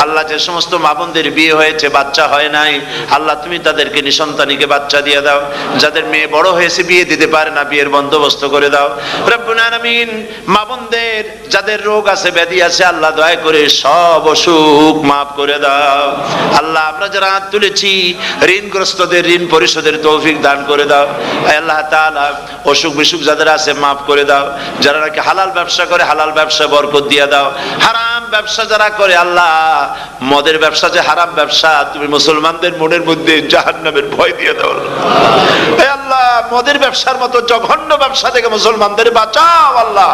আল্লাহ যে সমস্ত মা বোনদের বিয়ে হয়েছে বাচ্চা হয় নাই, আল্লাহ তুমি তাদেরকে নিঃসন্তানীকে বাচ্চা দিয়ে দাও। যাদের মেয়ে বড় হয়েছে বিয়ে দিতে পারে না, বিয়ের বন্দোবস্ত করে দাও। রব্বুল আলামিন মা বোনদের যাদের রোগ আছে ব্যাধি আছে, আল্লাহ দয়া করে সব অসুখ মাফ করে দাও। আল্লাহ আমরা যারা হাত তুলেছি ঋণগ্রস্তদের ঋণ পরিশোধের তৌফিক দান করে দাও। আল্লাহ তাআলা অসুখ বিসুখ যাদের আছে মাফ করে দাও। যারা নাকি হালাল ব্যবসা করে হালাল ব্যবসা বরকত দিয়ে দাও। হারাম ব্যবসা যারা করে, আল্লাহ মদের ব্যবসা যে হারাম ব্যবসা, তুমি মুসলমানদের মনের মধ্যে জাহান্নামের ভয় দিয়ে দাও। আল্লাহ মদের ব্যবসার মতো জঘন্য ব্যবসা থেকে মুসলমানদের বাঁচাও আল্লাহ।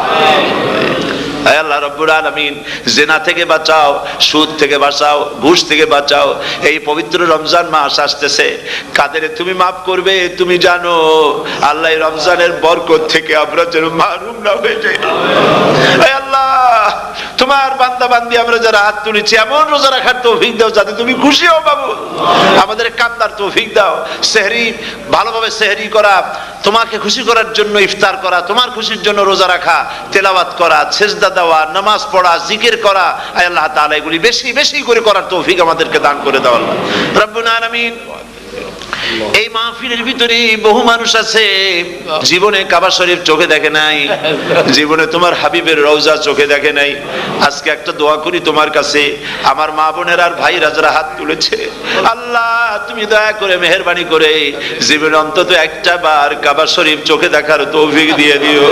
আল্লাহ রব্বুল আলামিন জিনা থেকে বাঁচাও, সুদ থেকে বাঁচাও, ঘুষ থেকে বাঁচাও। এই পবিত্র রমজান মাস আসতেছে, কাদের তুমি মাফ করবে তুমি জানো। আল্লাহ এই রমজানের বরকত থেকে আমরা যেন মাহরুম না হয়ে যাই। আল্লাহ তোমার বান্দা বান্দি আমরা যারা হাত তুলেছি এমন রোজা রাখার তৌফিক দাও যাতে তুমি খুশি হও বাবু। আমাদের কান্দার তৌফিক দাও। সেহরি ভালোভাবে সেহরি করা, তোমাকে খুশি করার জন্য ইফতার করা, তোমার খুশির জন্য রোজা রাখা, তেলাওয়াত করা, সেজদা দেওয়া, নামাজ পড়া, জিকির করা, আল্লাহ তাআলা এগুলি বেশি বেশি করে করার তৌফিক আমাদেরকে দান করে দাও আল্লাহ রব্বুল আলামিন। এই মাহফিলের ভিতরে বহু মানুষ আছে জীবনে কাবা শরীফ চোখে দেখে নাই, জীবনে তোমার হাবিবের রওজা চোখে দেখে নাই। আজকে একটা দোয়া করি তোমার কাছে, আমার মা বোনের আর ভাইরা যারা হাত তুলেছে, আল্লাহ তুমি দয়া করে মেহেরবানি করে জীবনে অন্তত একটা বার কাবা শরীফ চোখে দেখার তৌফিক দিয়ে দিও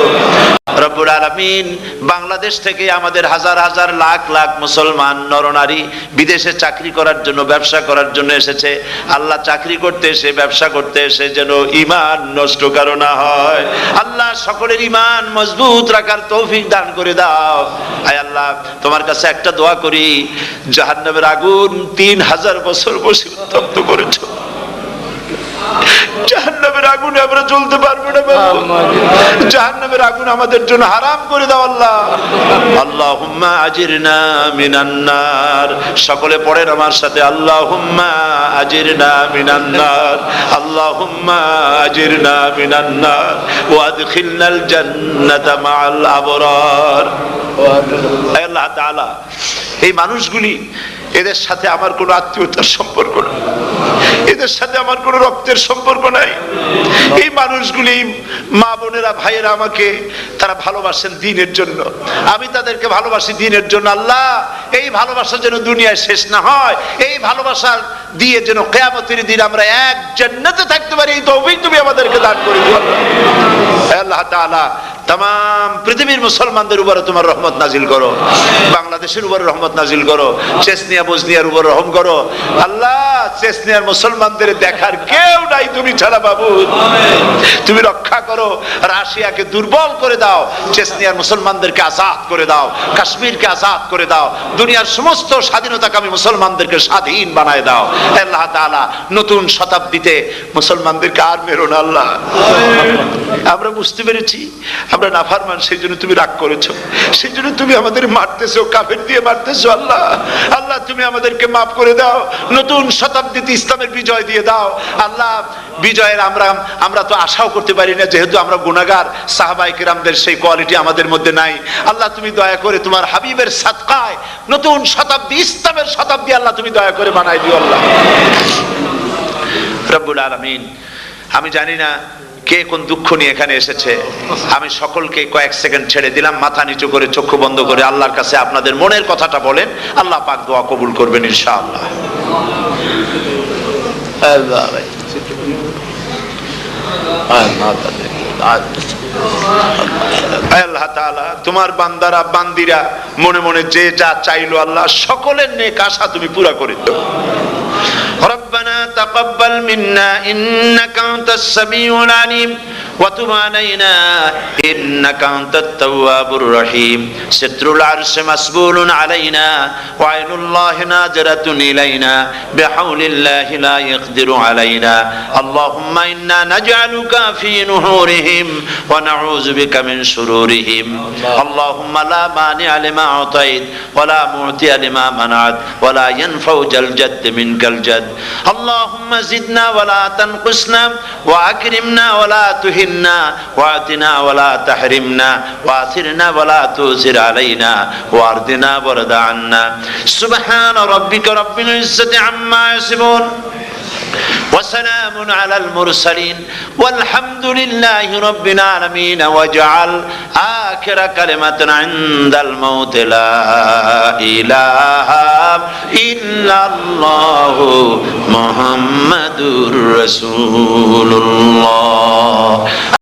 রব্বুল আলামিন। বাংলাদেশ থেকে আমাদের হাজার হাজার লাখ লাখ মুসলমান নরনারী বিদেশে চাকরি করার জন্য, ব্যবসা করার জন্য এসেছে। আল্লাহ চাকরি করতে এসে, ব্যবসা করতে এসে যেন ঈমান নষ্ট কারো না হয়। আল্লাহ সকলের ঈমান মজবুত রাখার তৌফিক দান করে দাও। আয় আল্লাহ তোমার কাছে একটা দোয়া করি, জাহান্নামের আগুন 3000 বছর বসে উত্তপ্ত করেছো, জাহান্নামের আগুনে আমরা জ্বলতে পারবো না বাবা। জাহান্নামের আগুন আমাদের জন্য হারাম করে দাও আল্লাহ। আল্লাহুম্মা আজিরনা মিনান নার। সকলে পড়েন আমার সাথে, আল্লাহুম্মা আজিরনা মিনান নার, আল্লাহুম্মা আজিরনা মিনান নার ওয়া আদখিলনাল জান্নাতা মাআল আবরার। আল্লাহ তাআলা এই মানুষগুলি, এদের সাথে আমার কোনো আত্মীয়তার সম্পর্ক নেই, এদের সাথে আমার কোনো রক্তের সম্পর্ক নাই। এই মানুষগুলি মা বোনেরা ভাইয়েরা আমাকে তারা ভালোবাসেন দ্বীনের জন্য, আমি তাদেরকে ভালোবাসি দ্বীনের জন্য। আল্লাহ এই ভালোবাসা যেন দুনিয়ায় শেষ না হয়, এই ভালোবাসা দিয়ে যেন কিয়ামতের দিন আমরা এক জান্নাতে থাকতে পারি, এই তৌফিক তুমি আমাদেরকে দান করে দিও আল্লাহ তাআলা। तमाम পৃথিবীর মুসলমানদের উপরে তোমার রহমত নাজিল করো, বাংলাদেশের উপরে রহমত নাজিল করো, চেচনিয়া বজনিয়ার উপর রহম করো আল্লাহ। চেচনিয়ার মুসলমানদের দেখার কেউ নাই তুমি ছাড়া বাবু, তুমি রক্ষা করো। রাশিয়াকে দুর্বল করে দাও, চেচনিয়ার মুসলমানদেরকে আজাদ করে দাও, কাশ্মীরকে আজাদ করে দাও, দুনিয়ার সমস্ত স্বাধীনতাকামী মুসলমানদেরকে স্বাধীন বানায় দাও আল্লাহ তাআলা। নতুন শতাব্দীতে মুসলমানদেরকে আর মেরো না আল্লাহ। আমরা বুঝতে পেরেছি আমরা নাফরমান, সেই জন্য তুমি রাগ করেছো, সেই জন্য তুমি আমাদের মারতেছো, কাফের দিয়ে মারতেছো আল্লাহ। আল্লাহ তুমি আমাদেরকে মাফ করে দাও, নতুন শতাব্দীতে ইসলামের বিজয় দিয়ে দাও আল্লাহ। বিজয়ের আমরা তো আশাও করতে পারি না, যেহেতু আমরা গুনাহগার। সাহাবায়ে কিরামদের সেই কোয়ালিটি আমাদের মধ্যে নাই আল্লাহ। তুমি দয়া করে তোমার হাবিবের সাদকায় নতুন শতাব্দী, ইসলামের শতাব্দী আল্লাহ তুমি দয়া করে বানাই দিও আল্লাহ রব্বুল আলামিন। আমি জানি না কে কোন দুঃখ নিয়ে এখানে এসেছে, আমি সকলকে কয়েক সেকেন্ড ছেড়ে দিলাম, মাথা নিচু করে চক্ষু বন্ধ করে আল্লাহর কাছে আপনাদের মনের কথাটা বলেন, আল্লাহ পাক দোয়া কবুল করবেন ইনশাআল্লাহ। আল্লাহ আল্লাহ তাআলা তোমার বান্দারা বান্দিরা মনে মনে যে যা চাইলো আল্লাহ সকলের নেক আশা তুমি পুরা করে দাও। ربنا تقبل منا إنك أنت السميع العليم وتب علينا إنك أنت التواب الرحيم ستر العرش مسبول علينا وعين الله ناظرة إلينا بحول الله لا يقدر علينا اللهم إنا نجعلك في نحورهم ونعوذ بك من شرورهم اللهم لا مانع لما أعطيت ولا معطي لما منعت ولا ينفع ذا الجد منك الجد اللهم زدنا ولا تنقصنا وأكرمنا ولا تهنا وآتنا ولا تحرمنا وآثرنا ولا تؤثر علينا وأرضنا وارض عنا سبحان ربك رب العزة عما يصفون وسلام على المرسلين والحمد لله رب العالمين واجعل آخر كلمة عند الموت لا إله إلا الله محمد رسول الله